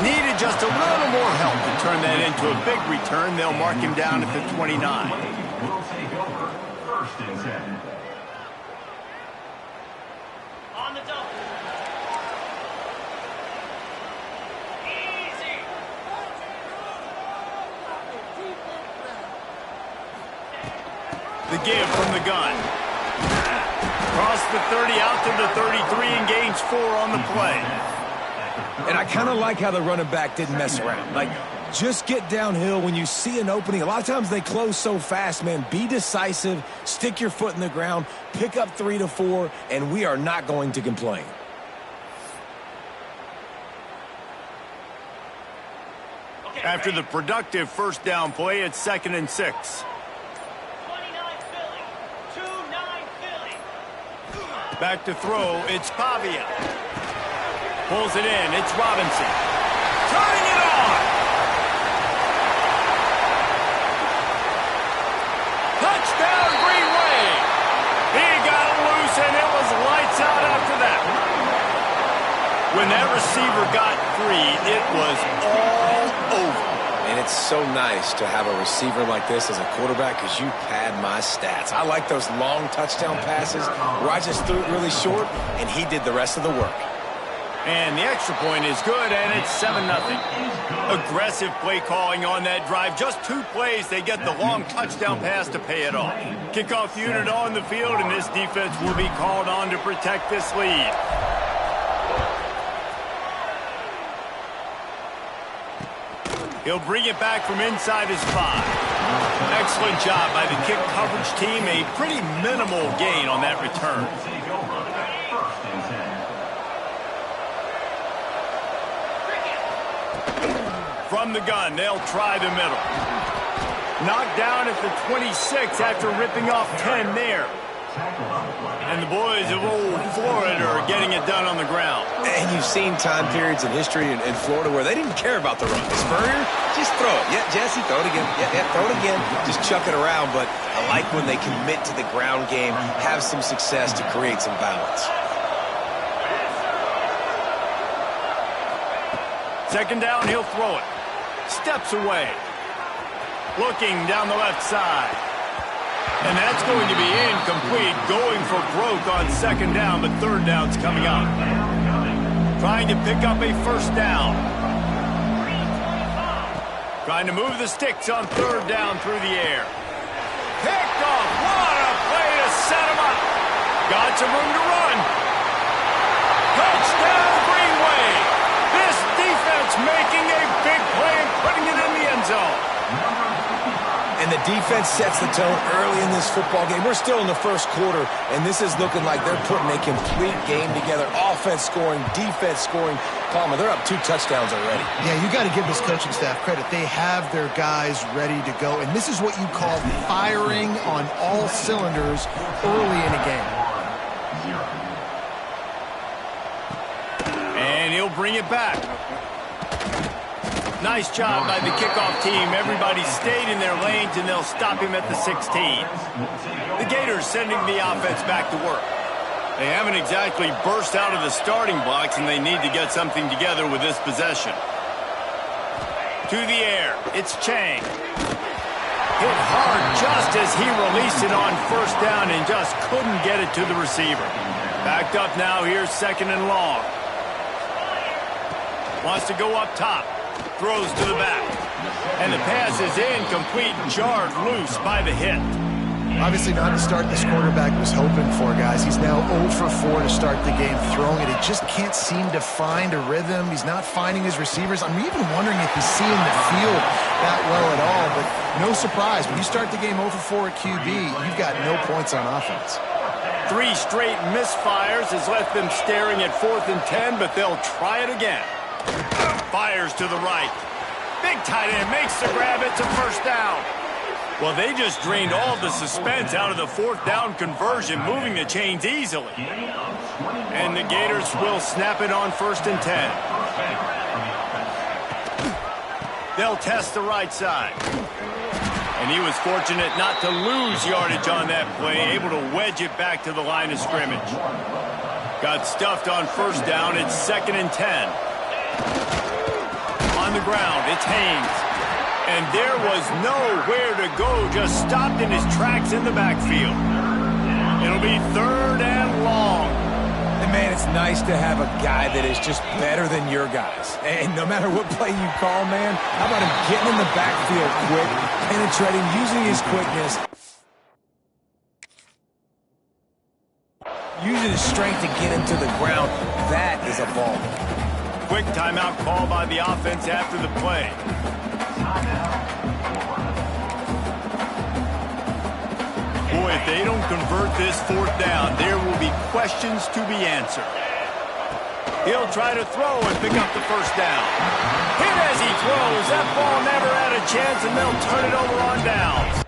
Needed just a little more help to turn that into a big return. They'll mark him down at the 29. Will take over first and 10. On the double. Easy. The give from the gun. Across the 30 out to the 33 and gains 4 on the play. And I kind of like how the running back didn't mess around. Like, just get downhill when you see an opening. A lot of times they close so fast, man. Be decisive, stick your foot in the ground, pick up 3 to 4, and we are not going to complain. After the productive first down play, it's 2nd and 6. 29 Philly. 2-9 Philly. Back to throw, it's Pavia. Pulls it in, it's Robinson. Turning it on! Touchdown, Green Wave! He got loose, and it was lights out after that. When that receiver got free, it was all over. And it's so nice to have a receiver like this as a quarterback because you pad my stats. I like those long touchdown passes where I just threw it really short, and he did the rest of the work. And the extra point is good, and it's 7-0. Aggressive play calling on that drive. Just 2 plays, they get the long touchdown pass to pay it off. Kickoff unit on the field, and this defense will be called on to protect this lead. He'll bring it back from inside his 5. Excellent job by the kick coverage team. A pretty minimal gain on that return. From the gun, they'll try the middle. Knocked down at the 26 after ripping off 10 there. And the boys of old Florida are getting it done on the ground. And you've seen time periods in history in Florida where they didn't care about the run. Spurrier, just throw it. Yeah, Jesse, throw it again. Yeah, throw it again. Just chuck it around. But I like when they commit to the ground game, have some success to create some balance. 2nd down, he'll throw it. Steps away. Looking down the left side. And that's going to be incomplete. Going for broke on 2nd down, but 3rd down's coming up. Trying to pick up a 1st down. Trying to move the sticks on 3rd down through the air. Picked off. What a play to set him up. Got some room to run. Touchdown, Green Wave. This defense making a big play and putting it in the end zone. And the defense sets the tone early in this football game. We're still in the 1st quarter, and this is looking like they're putting a complete game together. Offense scoring, defense scoring. Palmer, they're up 2 touchdowns already. Yeah, you got to give this coaching staff credit. They have their guys ready to go, and this is what you call firing on all cylinders early in a game. And he'll bring it back. Nice job by the kickoff team. Everybody stayed in their lanes, and they'll stop him at the 16. The Gators sending the offense back to work. They haven't exactly burst out of the starting blocks, and they need to get something together with this possession. To the air, it's Ncaa. Hit hard just as he released it on 1st down and just couldn't get it to the receiver. Backed up now, here's 2nd and long. Wants to go up top. Throws to the back. And the pass is incomplete, jarred loose by the hit. Obviously not the start this quarterback was hoping for, guys. He's now 0 for 4 to start the game throwing it. He just can't seem to find a rhythm. He's not finding his receivers. I'm even wondering if he's seeing the field that well at all. But no surprise, when you start the game 0 for 4 at QB, you've got no points on offense. 3 straight misfires has left them staring at 4th and 10, but they'll try it again. Fires to the right. Big tight end makes the grab. It's a 1st down. Well, they just drained all the suspense out of the 4th down conversion, moving the chains easily. And the Gators will snap it on 1st and 10. They'll test the right side. And he was fortunate not to lose yardage on that play, able to wedge it back to the line of scrimmage. Got stuffed on 1st down. It's 2nd and 10. on the ground. It's Haynes. And there was nowhere to go, just stopped in his tracks in the backfield. It'll be 3rd and long. And man, it's nice to have a guy that is just better than your guys. And no matter what play you call, man, how about him getting in the backfield quick, penetrating, using his quickness, using his strength to get him to the ground. That is a ball. Quick timeout call by the offense after the play. Boy, if they don't convert this 4th down, there will be questions to be answered. He'll try to throw and pick up the 1st down. Hit as he throws. That ball never had a chance, and they'll turn it over on downs.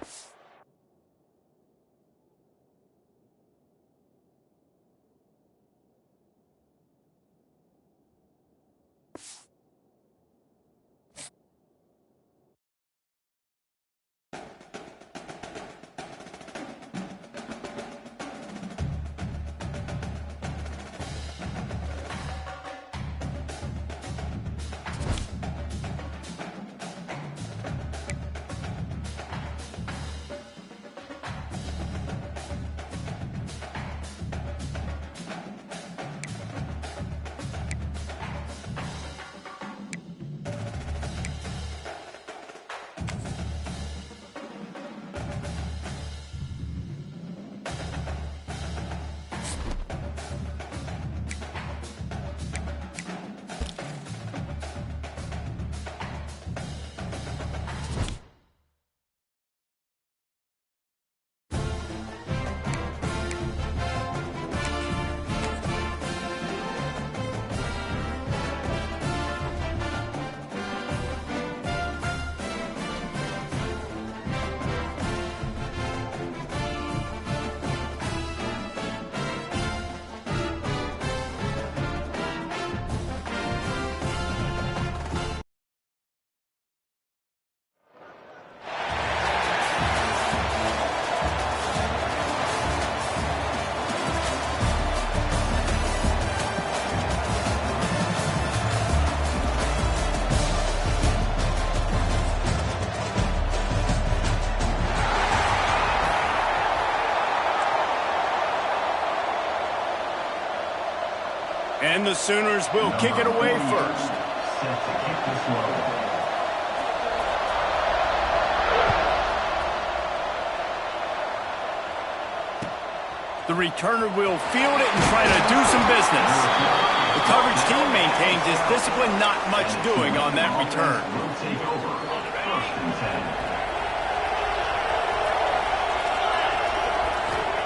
And the Sooners will kick it away first. Set to kick this one. The returner will field it and try to do some business. The coverage team maintains its discipline, not much doing on that return. Will take over. 1st and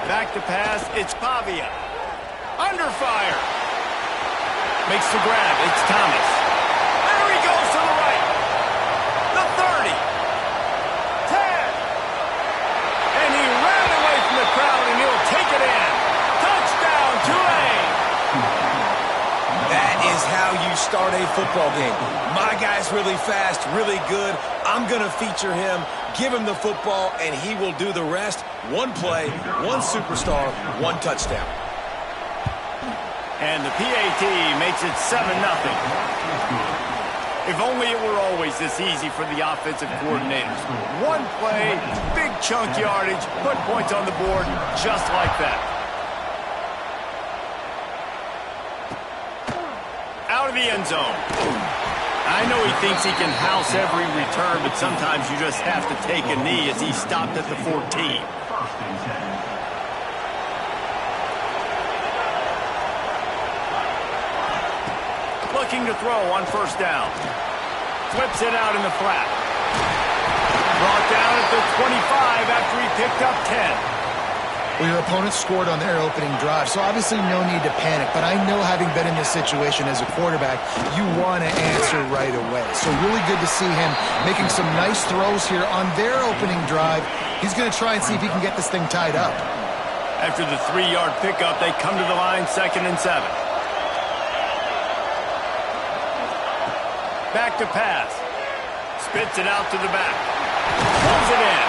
10. Back to pass, it's Pavia. Under fire. Makes the grab, it's Thomas. There he goes to the right. The 30. 10. And he ran away from the crowd, and he'll take it in. Touchdown, Tulane. That is how you start a football game. My guy's really fast, really good. I'm going to feature him, give him the football, and he will do the rest. One play, one superstar, one touchdown. And the PAT makes it 7-0. If only it were always this easy for the offensive coordinators. One play, big chunk yardage, put points on the board just like that. Out of the end zone. I know he thinks he can house every return, but sometimes you just have to take a knee as he stopped at the 14. 1st and 10. Looking to throw on 1st down. Flips it out in the flat. Brought down at the 25 after he picked up 10. Well, your opponent scored on their opening drive, so obviously no need to panic. But I know, having been in this situation as a quarterback, you want to answer right away. So really good to see him making some nice throws here on their opening drive. He's going to try and see if he can get this thing tied up. After the 3-yard pickup, they come to the line 2nd and 7. Back to pass. Spits it out to the back. Pulls it in.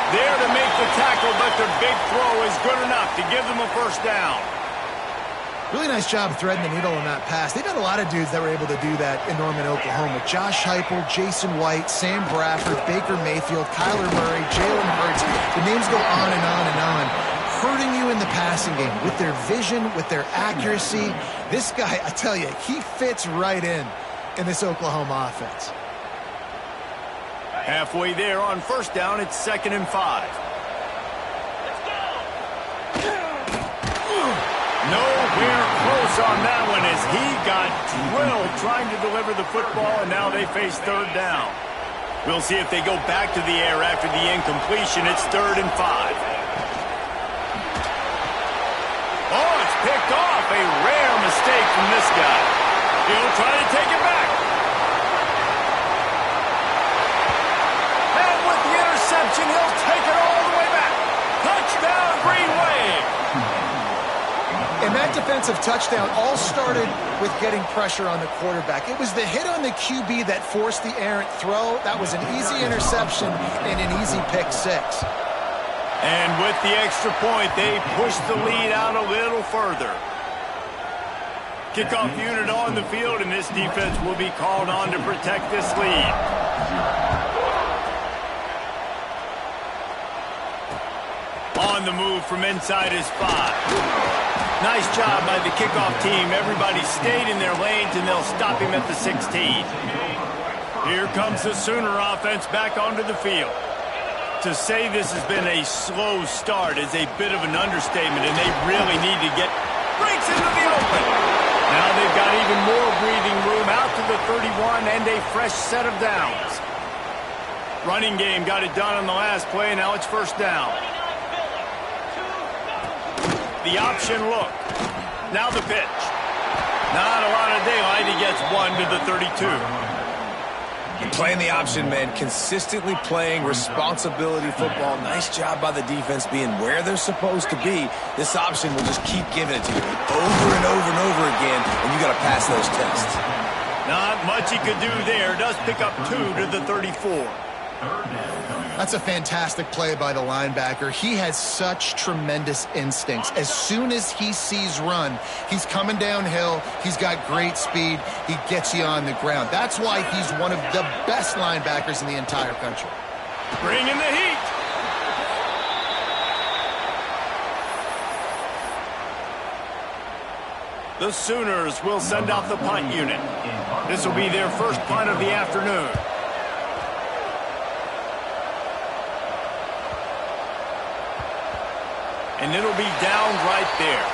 There to make the tackle, but their big throw is good enough to give them a 1st down. Really nice job threading the needle on that pass. They've got a lot of dudes that were able to do that in Norman, Oklahoma. Josh Heupel, Jason White, Sam Bradford, Baker Mayfield, Kyler Murray, Jalen Hurts. The names go on and on and on. Hurting you in the passing game with their vision, with their accuracy. This guy, I tell you, he fits right in this Oklahoma offense. Halfway there on first down, it's 2nd and 5. Nowhere close on that one as he got drilled trying to deliver the football, and now they face 3rd down. We'll see if they go back to the air after the incompletion. It's 3rd and 5. Oh, it's picked off. A rare mistake from this guy. He'll try to take it back. And with the interception, he'll take it all the way back. Touchdown, Green Wave. And that defensive touchdown all started with getting pressure on the quarterback. It was the hit on the QB that forced the errant throw. That was an easy interception and an easy pick 6. And with the extra point, they push the lead out a little further. Kickoff unit on the field, and this defense will be called on to protect this lead. On the move from inside is 5. Nice job by the kickoff team. Everybody stayed in their lanes, and they'll stop him at the 16. Here comes the Sooner offense back onto the field. To say this has been a slow start is a bit of an understatement, and they really need to get breaks into the open. Now they've got even more breathing room out to the 31 and a fresh set of downs. Running game got it done on the last play. Now it's 1st down. The option look. Now the pitch. Not a lot of daylight. He gets 1 to the 32. Playing the option, man. Consistently playing responsibility football. Nice job by the defense being where they're supposed to be. This option will just keep giving it to you over and over and over again, and you got to pass those tests. Not much he could do there. Does pick up 2 to the 34. That's a fantastic play by the linebacker. He has such tremendous instincts. As soon as he sees run, he's coming downhill. He's got great speed. He gets you on the ground. That's why he's one of the best linebackers in the entire country. Bringing the heat. The Sooners will send out the punt unit. This will be their first punt of the afternoon. And it'll be down right there.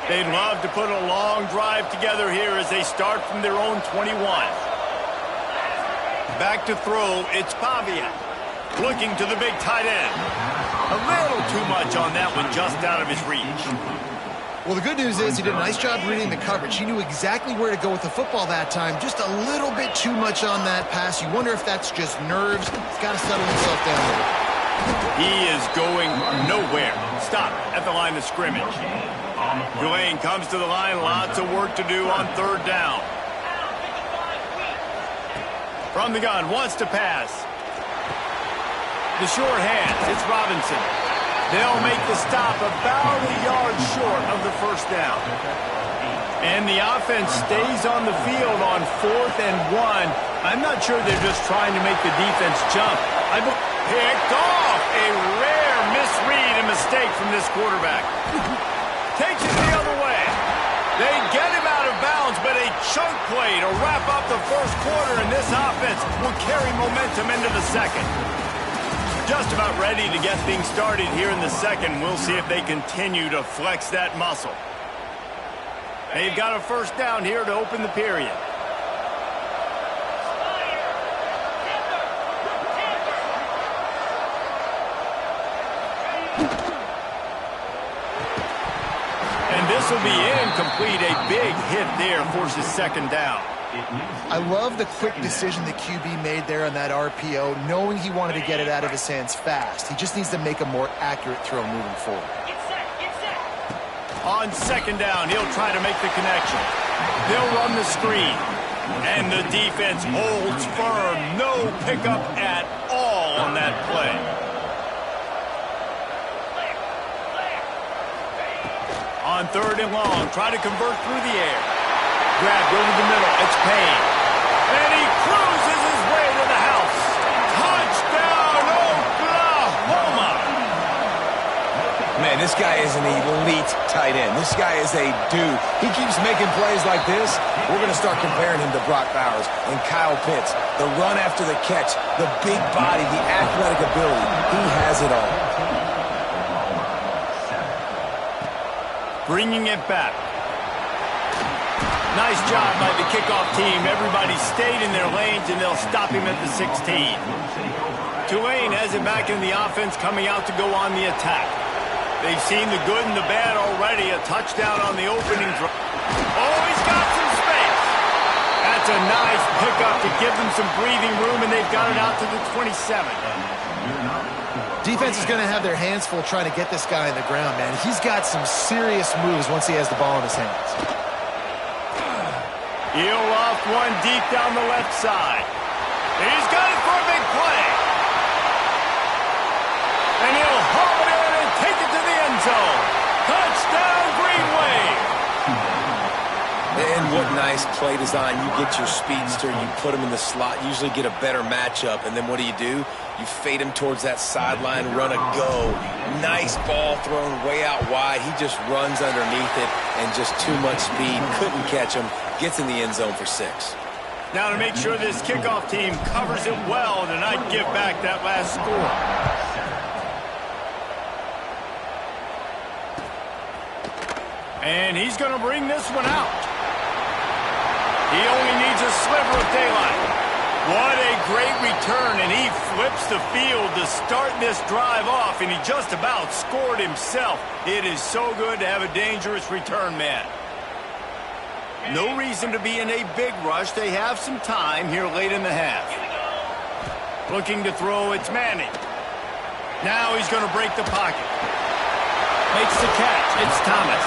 They'd love to put a long drive together here as they start from their own 21. Back to throw, it's Pavia. Looking to the big tight end. A little too much on that one, just out of his reach. Well, the good news is he did a nice job reading the coverage. He knew exactly where to go with the football that time. Just a little bit too much on that pass. You wonder if that's just nerves. He's got to settle himself down there. He is going nowhere. Stop at the line of scrimmage. Tulane comes to the line. Lots of work to do on 3rd down. From the gun, wants to pass. The short hands, it's Robinson. They'll make the stop about a yard short of the 1st down. And the offense stays on the field on 4th and 1. I'm not sure they're just trying to make the defense jump. Picked off. A rare misread and mistake from this quarterback. Takes it the other way. They get him out of bounds, but a chunk play to wrap up the 1st quarter, and this offense will carry momentum into the 2nd. Just about ready to get things started here in the 2nd. We'll see if they continue to flex that muscle. They've got a 1st down here to open the period. And this will be incomplete. A big hit there forces 2nd down. I love the quick decision the QB made there on that RPO, knowing he wanted to get it out of his hands fast. He just needs to make a more accurate throw moving forward. On 2nd down, he'll try to make the connection. They'll run the screen. And the defense holds firm. No pickup at all on that play. On 3rd and long, try to convert through the air. Grabbed over the middle. It's Payne. And he cruises his way to the house. Touchdown, Oklahoma! Man, this guy is an elite tight end. This guy is a dude. He keeps making plays like this. We're going to start comparing him to Brock Bowers and Kyle Pitts. The run after the catch, the big body, the athletic ability. He has it all. Bringing it back. Nice job by the kickoff team. Everybody stayed in their lanes, and they'll stop him at the 16. Tulane has it back in the offense, coming out to go on the attack. They've seen the good and the bad already. A touchdown on the opening drive. Oh, he's got some space. That's a nice pickup to give them some breathing room, and they've got it out to the 27. Defense is going to have their hands full trying to get this guy in the ground, man. He's got some serious moves once he has the ball in his hands. He'll loft one deep down the left side. He's got it for a big play. And he'll haul it in and take it to the end zone. Touchdown, Green Wave. And what nice play design. You get your speedster, you put him in the slot, usually get a better matchup, and then what do? You fade him towards that sideline, run a go. Nice ball thrown way out wide. He just runs underneath it, and just too much speed. Couldn't catch him. Gets in the end zone for 6. Now to make sure this kickoff team covers it well to not give back that last score. And he's going to bring this one out. He only needs a sliver of daylight. What a great return, and he flips the field to start this drive off, and he just about scored himself. It is so good to have a dangerous return man. No reason to be in a big rush. They have some time here late in the half. Looking to throw, it's Manning. Now he's going to break the pocket. Makes the catch. It's Thomas.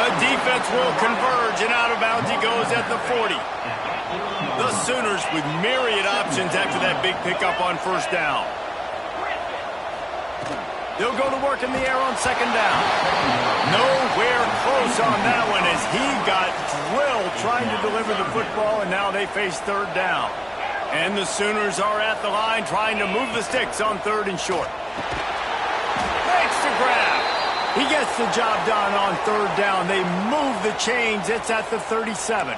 The defense will converge, and out of bounds he goes at the 40. The Sooners with myriad options after that big pickup on 1st down. They'll go to work in the air on 2nd down. Nowhere close on that one as he got drilled trying to deliver the football, and now they face 3rd down. And the Sooners are at the line trying to move the sticks on 3rd and short. Makes the grab. He gets the job done on 3rd down. They move the chains. It's at the 37.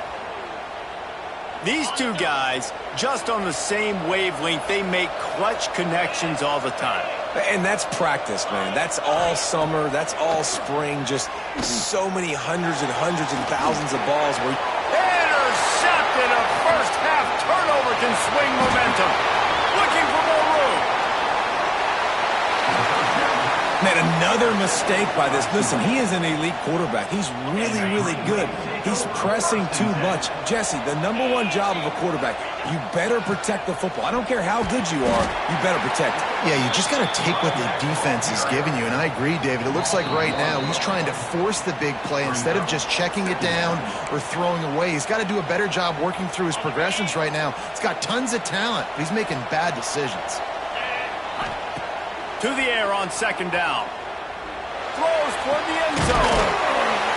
These two guys, just on the same wavelength, they make clutch connections all the time. And that's practice, man. That's all summer. That's all spring. Just so many hundreds and thousands of balls. Intercepted. A first-half turnover can swing momentum. Looking for more room. Man, another mistake by this. Listen, he is an elite quarterback. He's really, really good. He's pressing too much. Jesse, the #1 job of a quarterback, you better protect the football. I don't care how good you are, you better protect it. Yeah, you just got to take what the defense is giving you, and I agree, David. It looks like right now he's trying to force the big play instead of just checking it down or throwing away. He's got to do a better job working through his progressions right now. He's got tons of talent, but he's making bad decisions. To the air on 2nd down. Throws toward the end zone.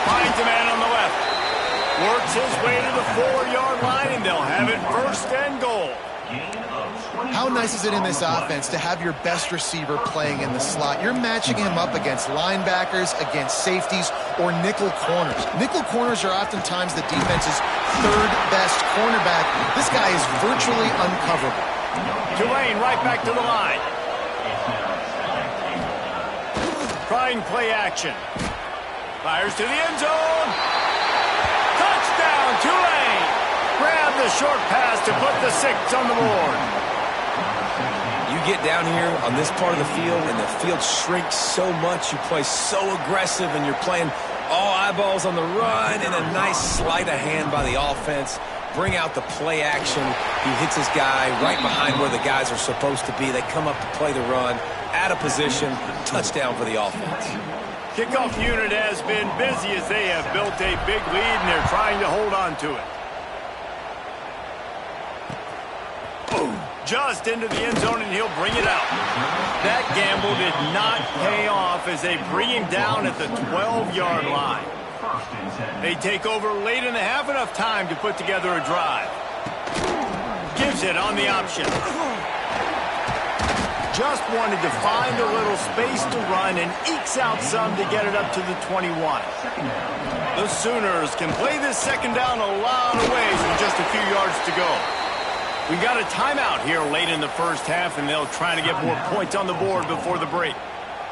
Finds a man on the left. Works his way to the 4-yard line, and they'll have it 1st and goal. How nice is it in this offense to have your best receiver playing in the slot? You're matching him up against linebackers, against safeties, or nickel corners. Nickel corners are oftentimes the defense's 3rd best cornerback. This guy is virtually uncoverable. Tulane right back to the line. Trying play action. Fires to the end zone. Touchdown, Tulane. Grab the short pass to put the 6 on the board. You get down here on this part of the field, and the field shrinks so much. You play so aggressive, and you're playing all eyeballs on the run, and a nice sleight of hand by the offense. Bring out the play action. He hits his guy right behind where the guys are supposed to be. They come up to play the run, out of position, touchdown for the offense. Kickoff unit has been busy as they have built a big lead, and they're trying to hold on to it. just into the end zone, and he'll bring it out. That gamble did not pay off as they bring him down at the 12-yard line. They take over late in the half, enough time to put together a drive. Gives it on the option. Just wanted to find a little space to run and ekes out some to get it up to the 21. The Sooners can play this second down a lot of ways with just a few yards to go. We got a timeout here late in the first half, and they'll try to get more points on the board before the break.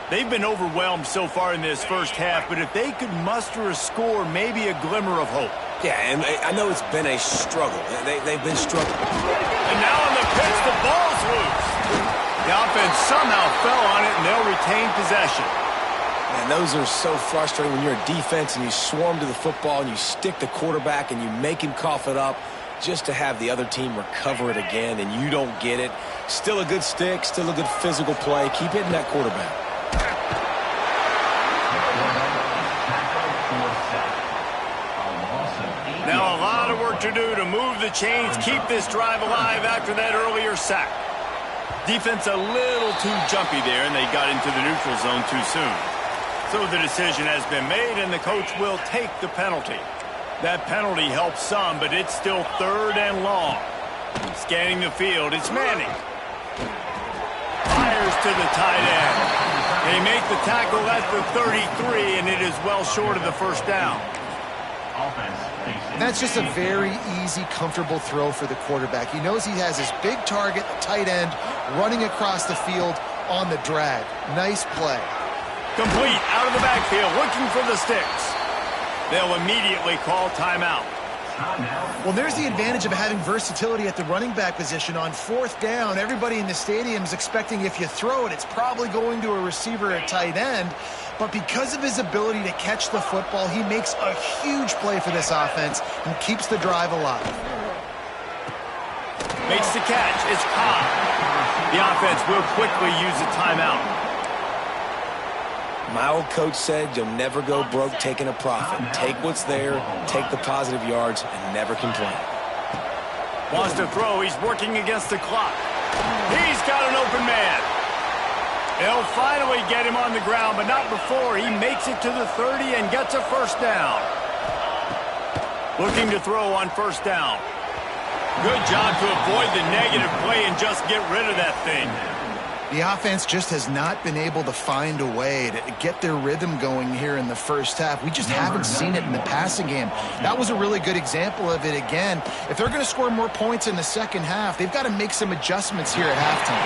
They've been overwhelmed so far in this first half, but if they could muster a score, maybe a glimmer of hope. Yeah, and I know it's been a struggle. They've been struggling. And now on the pitch, the ball's loose. The offense somehow fell on it, and they'll retain possession. Man, those are so frustrating when you're a defense and you swarm to the football and you stick the quarterback and you make him cough it up just to have the other team recover it again, and you don't get it. Still a good stick, still a good physical play. Keep hitting that quarterback. Now a lot of work to do to move the chains, keep this drive alive after that earlier sack. Defense a little too jumpy there, and they got into the neutral zone too soon. So the decision has been made, and the coach will take the penalty. That penalty helps some, but it's still 3rd and long. Scanning the field, it's Manning. Fires to the tight end. They make the tackle at the 33, and it is well short of the first down. That's just a very easy, comfortable throw for the quarterback. He knows he has his big target, the tight end, running across the field on the drag. Nice play. Complete out of the backfield, looking for the sticks. They'll immediately call timeout. Well, there's the advantage of having versatility at the running back position. On 4th down, everybody in the stadium is expecting if you throw it, it's probably going to a receiver at tight end. But because of his ability to catch the football, he makes a huge play for this offense and keeps the drive alive. Makes the catch. It's Ncaa. The offense will quickly use a timeout. My old coach said you'll never go broke taking a profit. Take what's there, take the positive yards, and never complain. Wants to throw. He's working against the clock. He's got an open man. They'll finally get him on the ground, but not before he makes it to the 30 and gets a first down. Looking to throw on first down. Good job to avoid the negative play and just get rid of that thing. The offense just has not been able to find a way to get their rhythm going here in the first half. We just haven't seen it in the passing game. That was a really good example of it again. If they're going to score more points in the second half, they've got to make some adjustments here at halftime.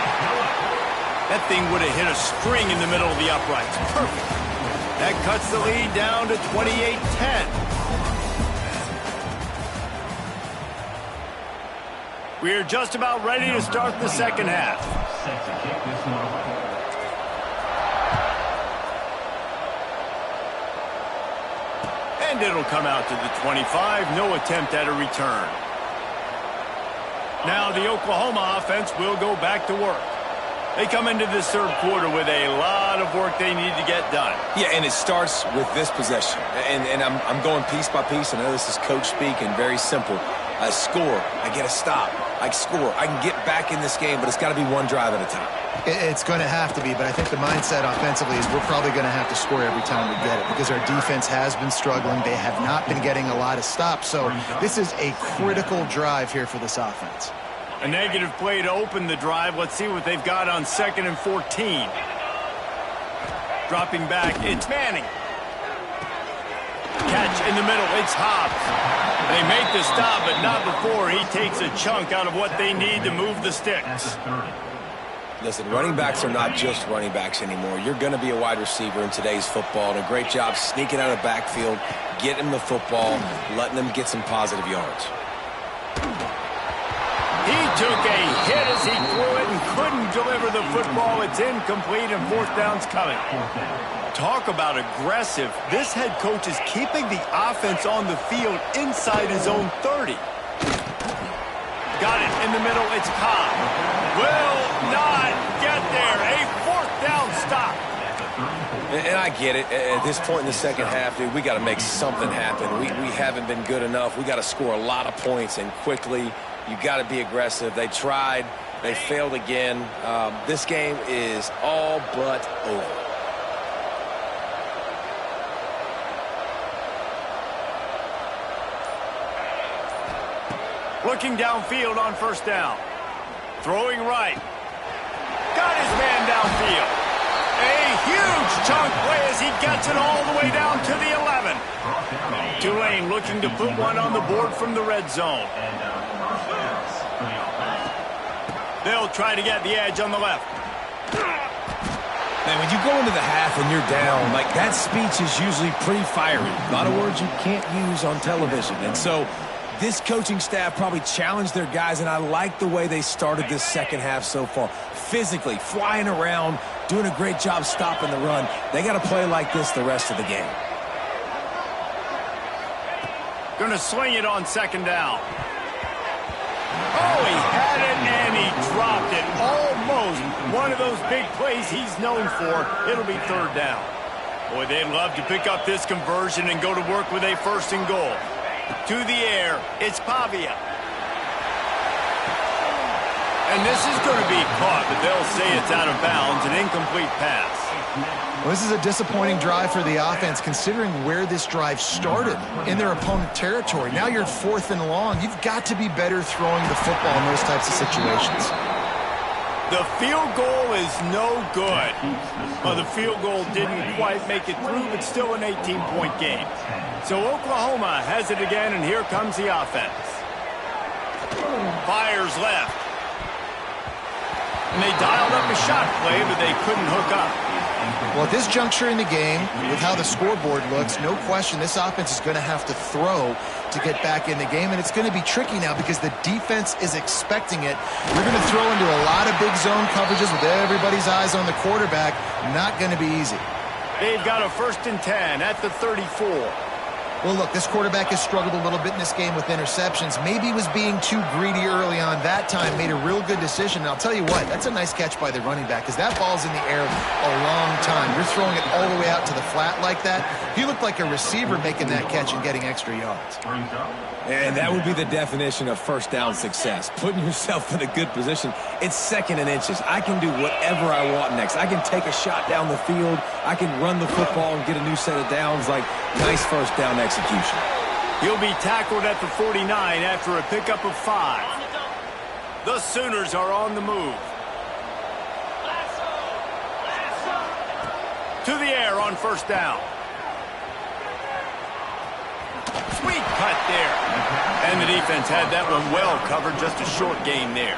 That thing would have hit a string in the middle of the uprights. Perfect. That cuts the lead down to 28-10. We're just about ready to start the second half. And it'll come out to the 25. No attempt at a return. Now the Oklahoma offense will go back to work. They come into this third quarter with a lot of work they need to get done. Yeah, and it starts with this possession. And I'm going piece by piece. I know this is coach speak and very simple. I score. I get a stop. I score. I can get back in this game, but it's got to be one drive at a time. It's going to have to be, but I think the mindset offensively is we're probably going to have to score every time we get it because our defense has been struggling. They have not been getting a lot of stops, so this is a critical drive here for this offense. A negative play to open the drive. Let's see what they've got on 2nd and 14. Dropping back, it's Manning. Catch in the middle, it's Hobbs. They make the stop, but not before he takes a chunk out of what they need to move the sticks. Listen, running backs are not just running backs anymore. You're going to be a wide receiver in today's football, and a great job sneaking out of the backfield, getting the football, letting them get some positive yards. He took a hit as he threw it and couldn't deliver the football. It's incomplete, and 4th down's coming. Talk about aggressive. This head coach is keeping the offense on the field inside his own 30. Got it in the middle. It's Cobb. Will not get there. A 4th down stop. And I get it. At this point in the second half, dude, we got to make something happen. We haven't been good enough. We got to score a lot of points and quickly. You got to be aggressive. They tried. They failed again. This game is all but over. Looking downfield on first down. Throwing right. Got his man downfield. A huge chunk play as he gets it all the way down to the 11. Tulane looking to put one on the board from the red zone. They'll try to get the edge on the left. Man, when you go into the half and you're down, like, that speech is usually pretty fiery. A lot of words you can't use on television. And so this coaching staff probably challenged their guys, and I like the way they started this second half so far. Physically, flying around, doing a great job stopping the run. They got to play like this the rest of the game. Going to sling it on second down. Oh, he had it and he dropped it. Almost one of those big plays he's known for. It'll be third down. Boy, they'd love to pick up this conversion and go to work with a first and goal. To the air, it's Pavia. And this is going to be caught, but they'll say it's out of bounds, an incomplete pass. Well, this is a disappointing drive for the offense, considering where this drive started in their opponent territory. Now you're 4th and long. You've got to be better throwing the football in those types of situations. The field goal is no good. Well, the field goal didn't quite make it through, but still an 18-point game. So Oklahoma has it again, and here comes the offense. Fires left. And they dialed up a shot play, but they couldn't hook up. Well, at this juncture in the game, with how the scoreboard looks, no question this offense is going to have to throw to get back in the game, and it's going to be tricky now because the defense is expecting it. You're going to throw into a lot of big zone coverages with everybody's eyes on the quarterback. Not going to be easy. They've got a 1st and 10 at the 34. Well, look, this quarterback has struggled a little bit in this game with interceptions. Maybe he was being too greedy early on that time, made a real good decision. And I'll tell you what, that's a nice catch by the running back because that ball's in the air a long time. You're throwing it all the way out to the flat like that. He looked like a receiver making that catch and getting extra yards. And that would be the definition of first down success, putting yourself in a good position. It's 2nd and inches. I can do whatever I want next. I can take a shot down the field. I can run the football and get a new set of downs. Like, nice first down execution. He'll be tackled at the 49 after a pickup of 5. The Sooners are on the move. To the air on first down. Sweet cut there. And the defense had that one well covered. Just a short gain there.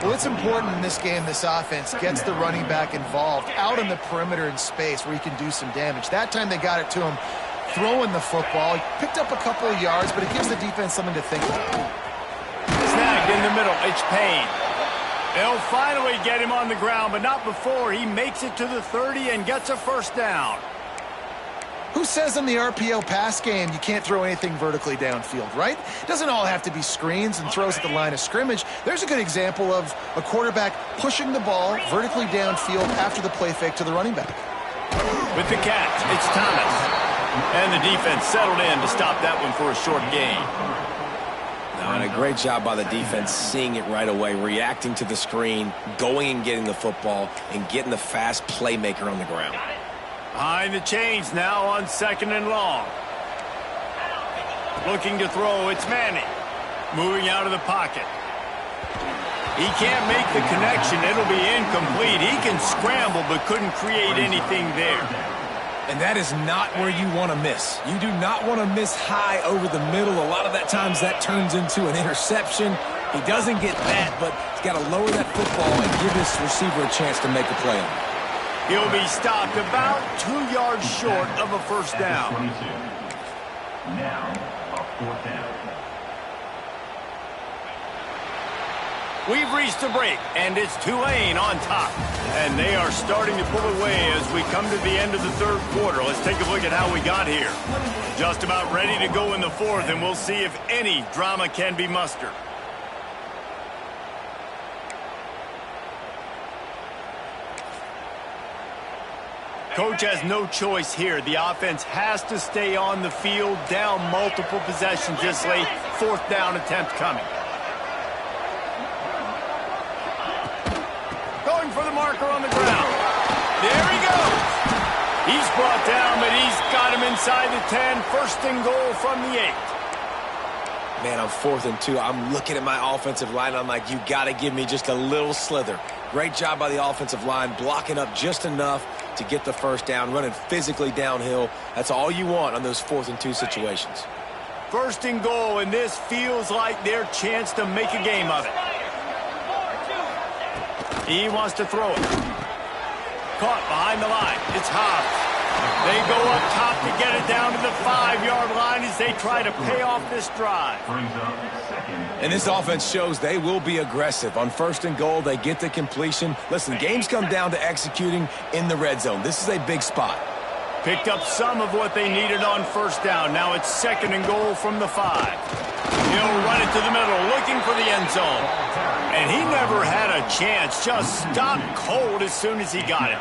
Well, it's important in this game this offense gets the running back involved out on the perimeter in space where he can do some damage. That time they got it to him throwing the football. He picked up a couple of yards, but it gives the defense something to think about. Snagged in the middle. It's Payne. They'll finally get him on the ground, but not before he makes it to the 30 and gets a first down. Who says in the RPO pass game you can't throw anything vertically downfield, right? It doesn't all have to be screens and throws at the line of scrimmage. There's a good example of a quarterback pushing the ball vertically downfield after the play fake to the running back. With the catch, it's Thomas. And the defense settled in to stop that one for a short gain. And a great job by the defense seeing it right away, reacting to the screen, going and getting the football, and getting the fast playmaker on the ground. Behind the chains now on 2nd and long. Looking to throw, it's Manning. Moving out of the pocket. He can't make the connection. It'll be incomplete. He can scramble but couldn't create anything there. And that is not where you want to miss. You do not want to miss high over the middle. A lot of that times that turns into an interception. He doesn't get that, but he's got to lower that football and give his receiver a chance to make a play on it. He'll be stopped about 2 yards short of a first down. Now, a 4th down. We've reached a break, and it's Tulane on top. And they are starting to pull away as we come to the end of the 3rd quarter. Let's take a look at how we got here. Just about ready to go in the 4th, and we'll see if any drama can be mustered. Coach has no choice here. The offense has to stay on the field, down multiple possessions this late. 4th down attempt coming. inside the 10, first and goal from the 8. Man, I'm 4th and 2. I'm looking at my offensive line. I'm like, you got to give me just a little slither. Great job by the offensive line, blocking up just enough to get the first down, running physically downhill. That's all you want on those 4th and 2 situations. First and goal, and this feels like their chance to make a game of it. He wants to throw it. Caught behind the line. It's Hobbs. They go up top to get it down to the 5-yard line as they try to pay off this drive. And this offense shows they will be aggressive. On first and goal, they get the completion. Listen, games come down to executing in the red zone. This is a big spot. Picked up some of what they needed on first down. Now it's second and goal from the 5. He'll run it to the middle, looking for the end zone. And he never had a chance. Just stopped cold as soon as he got it.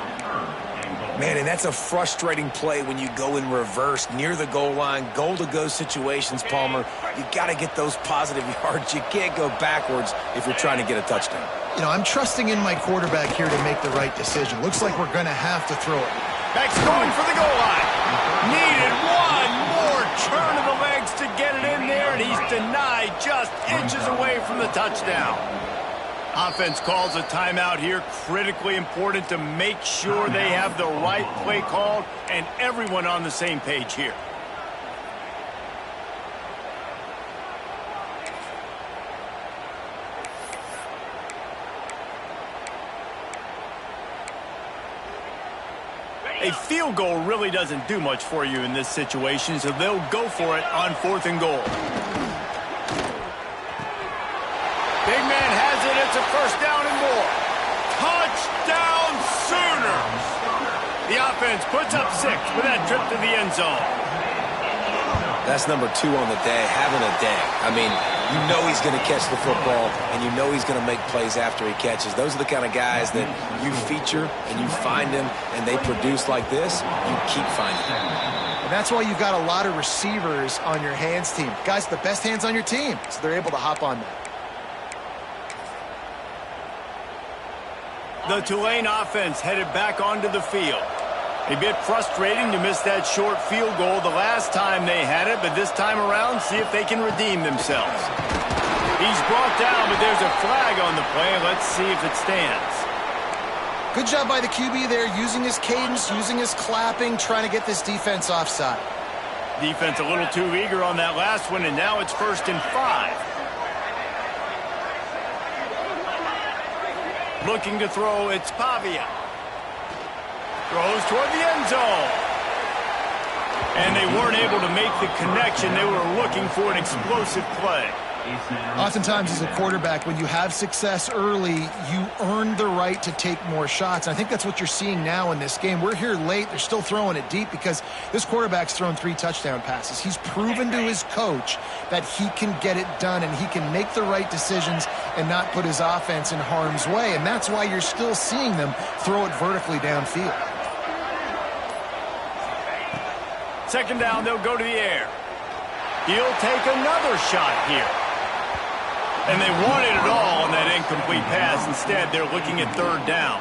Man, and that's a frustrating play when you go in reverse near the goal line, goal-to-go situations, Palmer. You got to get those positive yards. You can't go backwards if you're trying to get a touchdown. You know, I'm trusting in my quarterback here to make the right decision. Looks like we're going to have to throw it. Back's going for the goal line. Needed one more turn of the legs to get it in there, and he's denied just inches away from the touchdown. Offense calls a timeout here. Critically important to make sure they have the right play called and everyone on the same page here. A field goal really doesn't do much for you in this situation, so they'll go for it on 4th and goal. Big man has it. It's a first down and more. Touchdown Sooners! The offense puts up 6 with that trip to the end zone. That's number 2 on the day, having a day. I mean, you know he's going to catch the football, and you know he's going to make plays after he catches. Those are the kind of guys that you feature, and you find them, and they produce like this, you keep finding them. And that's why you've got a lot of receivers on your hands team. Guys, the best hands on your team, so they're able to hop on that. The Tulane offense headed back onto the field. A bit frustrating to miss that short field goal the last time they had it, but this time around, see if they can redeem themselves. He's brought down, but there's a flag on the play. Let's see if it stands. Good job by the QB there, using his cadence, using his clapping, trying to get this defense offside. Defense a little too eager on that last one, and now it's 1st and 5. Looking to throw, it's Pavia. Throws toward the end zone. And they weren't able to make the connection. They were looking for an explosive play. Oftentimes as a quarterback, when you have success early, you earn the right to take more shots. I think that's what you're seeing now in this game. We're here late. They're still throwing it deep because this quarterback's thrown 3 touchdown passes. He's proven to his coach that he can get it done and he can make the right decisions and not put his offense in harm's way. And that's why you're still seeing them throw it vertically downfield. Second down, they'll go to the air. He'll take another shot here. And they wanted it all on that incomplete pass. Instead, they're looking at 3rd down.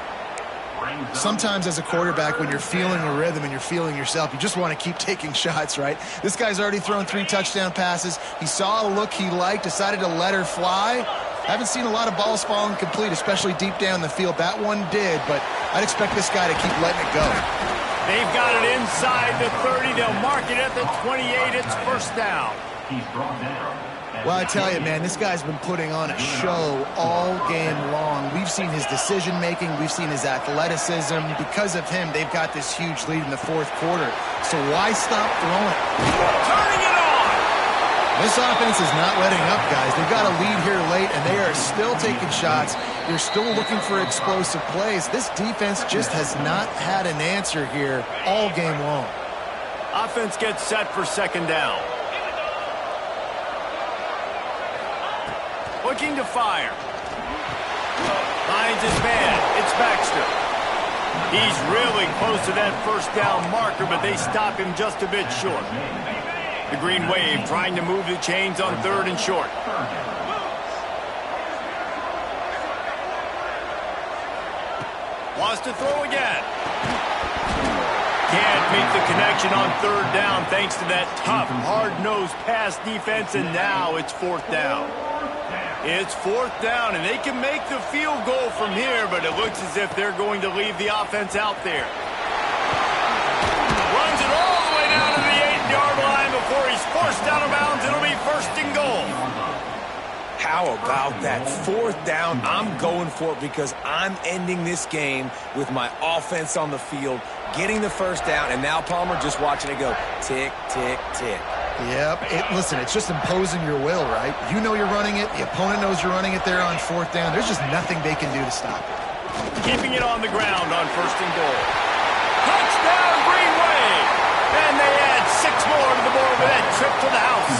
Sometimes as a quarterback, when you're feeling a rhythm and you're feeling yourself, you just want to keep taking shots, right? This guy's already thrown 3 touchdown passes. He saw a look he liked, decided to let her fly. Haven't seen a lot of balls falling complete, especially deep down the field. That one did, but I'd expect this guy to keep letting it go. They've got it inside the 30. They'll mark it at the 28. It's 1st down. He's brought down. Well, I tell you, man, this guy's been putting on a show all game long. We've seen his decision-making. We've seen his athleticism. Because of him, they've got this huge lead in the 4th quarter. So why stop throwing it? Turning it on! This offense is not letting up, guys. They've got a lead here late, and they are still taking shots. They're still looking for explosive plays. This defense just has not had an answer here all game long. Offense gets set for 2nd down. Looking to fire. Finds his man. It's Baxter. He's really close to that 1st down marker, but they stop him just a bit short. The Green Wave trying to move the chains on 3rd and short. Wants to throw again. can't make the connection on third down thanks to that tough, hard-nosed pass defense, and now it's fourth down. It's fourth down, and they can make the field goal from here, but it looks as if they're going to leave the offense out there. Runs it all the way down to the 8-yard line before he's forced out of bounds. It'll be first and goal. How about that? Fourth down, I'm going for it because I'm ending this game with my offense on the field, getting the first down, and now Palmer just watching it go tick, tick, tick. Yep. Listen, it's just imposing your will, right? You know you're running it. The opponent knows you're running it there on fourth down. There's just nothing they can do to stop it. Keeping it on the ground on first and goal. Touchdown, Green Wave! And they add 6 more to the board with that trip to the house.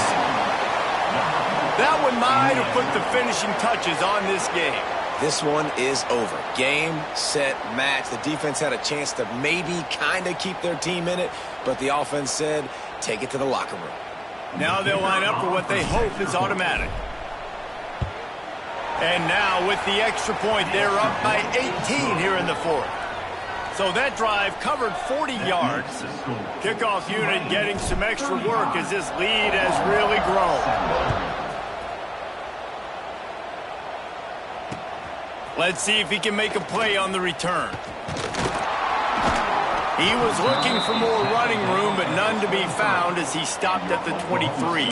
That one might have put the finishing touches on this game. This one is over. Game, set, match. The defense had a chance to maybe kind of keep their team in it, but the offense said, take it to the locker room. Now they'll line up for what they hope is automatic. And now with the extra point, they're up by 18 here in the fourth. So that drive covered 40 yards. Kickoff unit getting some extra work as this lead has really grown. Let's see if he can make a play on the return. He was looking for more running room, but none to be found as he stopped at the 23.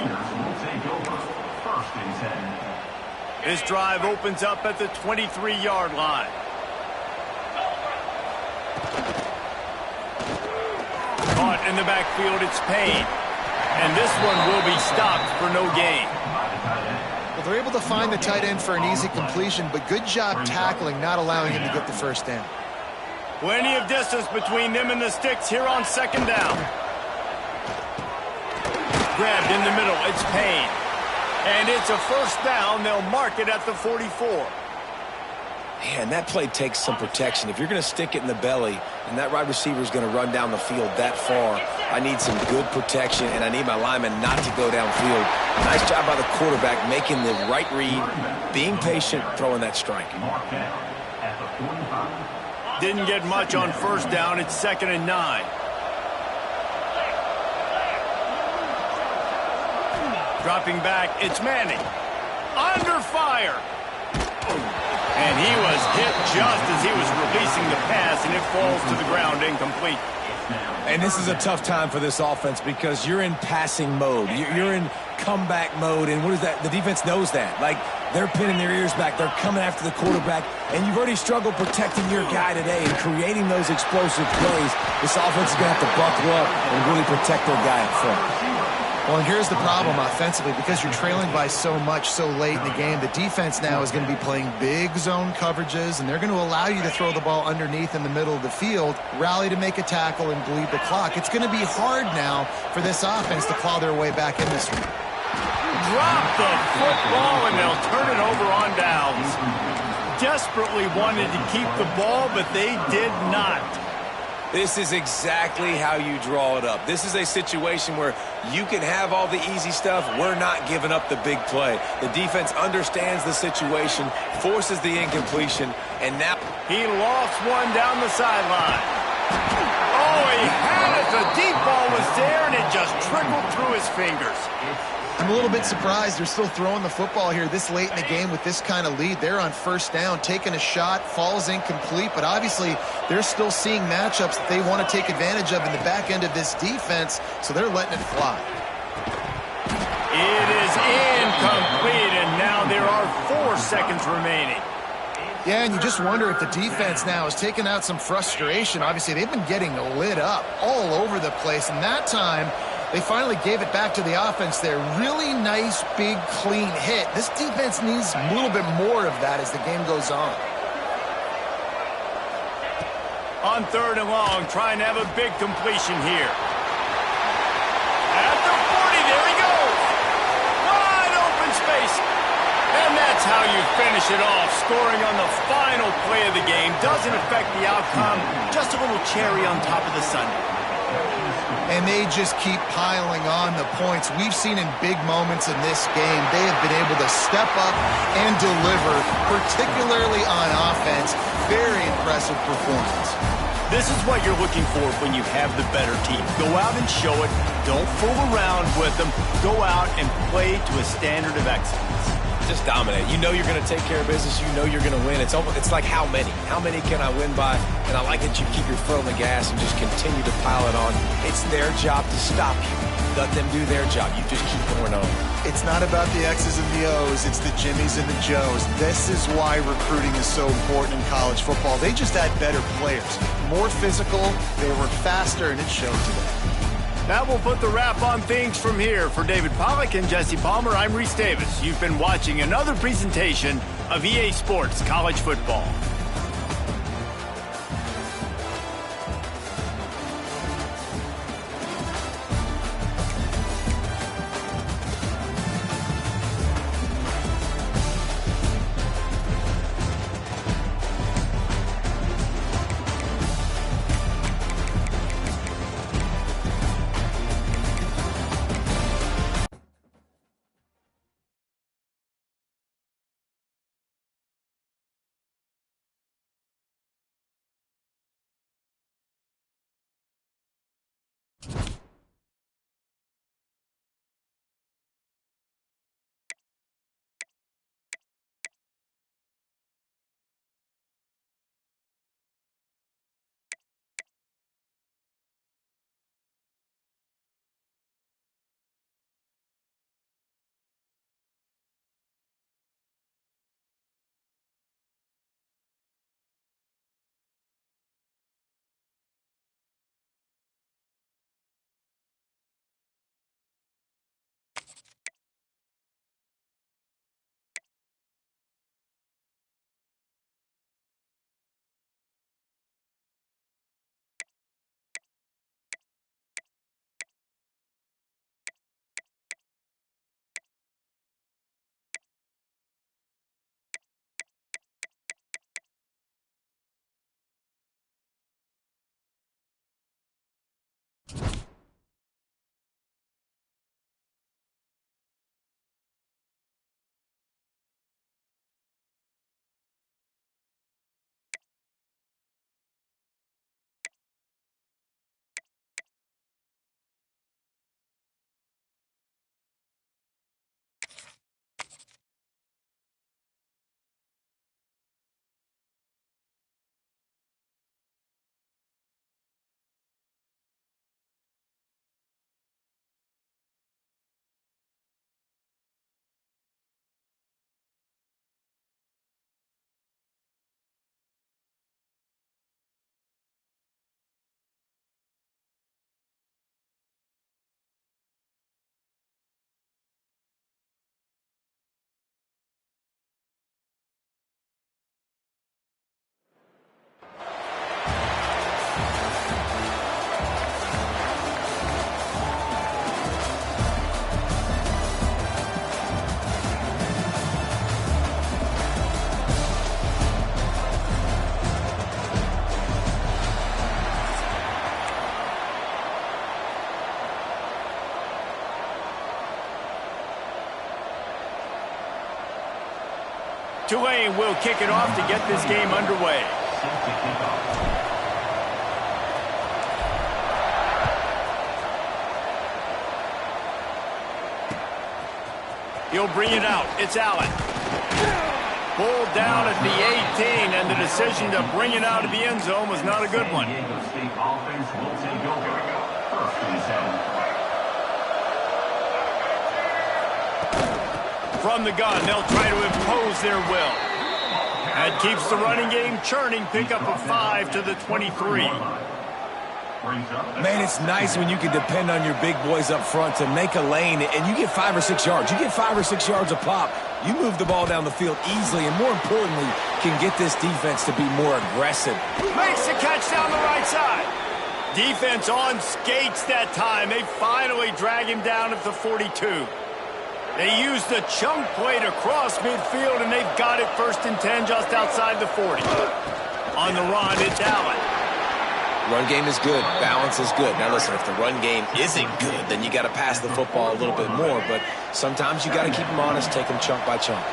This drive opens up at the 23-yard line. Caught in the backfield, it's Payne. And this one will be stopped for no gain. Well, they're able to find the tight end for an easy completion, but good job tackling, not allowing him to get the first down. Plenty of distance between them and the sticks here on second down. Grabbed in the middle, it's Payne. And it's a first down. They'll mark it at the 44. Man, that play takes some protection. If you're going to stick it in the belly and that wide receiver is going to run down the field that far, I need some good protection, and I need my lineman not to go downfield. Nice job by the quarterback making the right read, being patient, throwing that strike. Didn't get much on first down. It's 2nd and 9. Dropping back, it's Manning. Under fire. And he was hit just as he was releasing the pass, and it falls to the ground incomplete. And this is a tough time for this offense because you're in passing mode. You're in comeback mode, and what is that? The defense knows that. Like, they're pinning their ears back. They're coming after the quarterback, and you've already struggled protecting your guy today and creating those explosive plays. This offense is going to have to buckle up and really protect their guy up front. Well, and here's the problem offensively. Because you're trailing by so much so late in the game, the defense now is going to be playing big zone coverages, and they're going to allow you to throw the ball underneath in the middle of the field, rally to make a tackle, and bleed the clock. It's going to be hard now for this offense to claw their way back in this one. Drop the football, and they'll turn it over on downs. Desperately wanted to keep the ball, but they did not. This is exactly how you draw it up. This is a situation where you can have all the easy stuff. We're not giving up the big play. The defense understands the situation, forces the incompletion, and now he lost one down the sideline. Oh, he had it. The deep ball was there, and it just trickled through his fingers. I'm a little bit surprised they're still throwing the football here this late in the game with this kind of lead. They're on first down, taking a shot, falls incomplete, but obviously they're still seeing matchups that they want to take advantage of in the back end of this defense, so they're letting it fly. It is incomplete, and now there are 4 seconds remaining. Yeah, and you just wonder if the defense now is taking out some frustration. Obviously, they've been getting lit up all over the place, and that time they finally gave it back to the offense there. Really nice, big, clean hit. This defense needs a little bit more of that as the game goes on. On 3rd and long, trying to have a big completion here. At the 40, there he goes. Wide open space. And that's how you finish it off. Scoring on the final play of the game doesn't affect the outcome. Just a little cherry on top of the sundae. And they just keep piling on the points. We've seen in big moments in this game, they have been able to step up and deliver, particularly on offense. Very impressive performance. This is what you're looking for when you have the better team. Go out and show it. Don't fool around with them. Go out and play to a standard of excellence. Just dominate. You know you're going to take care of business. You know you're going to win. It's like how many? How many can I win by? And I like that you keep your foot on the gas and just continue to pile it on. It's their job to stop you. Let them do their job. You just keep going on. It's not about the X's and the O's. It's the Jimmies and the Joes. This is why recruiting is so important in college football. They just had better players. More physical. They were faster, and it showed today. That will put the wrap on things from here. For David Pollack and Jesse Palmer, I'm Reese Davis. You've been watching another presentation of EA Sports College Football. Tulane will kick it off to get this game underway. He'll bring it out. It's Allen. Pulled down at the 18, and the decision to bring it out of the end zone was not a good one. From the gun, they'll try to impose their will. That keeps the running game churning. Pick up a 5 to the 23. Man, it's nice when you can depend on your big boys up front to make a lane, and you get 5 or 6 yards. You get 5 or 6 yards a pop. You move the ball down the field easily, and more importantly, can get this defense to be more aggressive. Makes the catch down the right side. Defense on skates that time. They finally drag him down at the 42. They use the chunk play to cross midfield, and they've got it 1st and 10 just outside the 40. On the run, it's Allen. Run game is good. Balance is good. Now, listen, if the run game isn't good, then you got to pass the football a little bit more. But sometimes you got to keep them honest, take them chunk by chunk.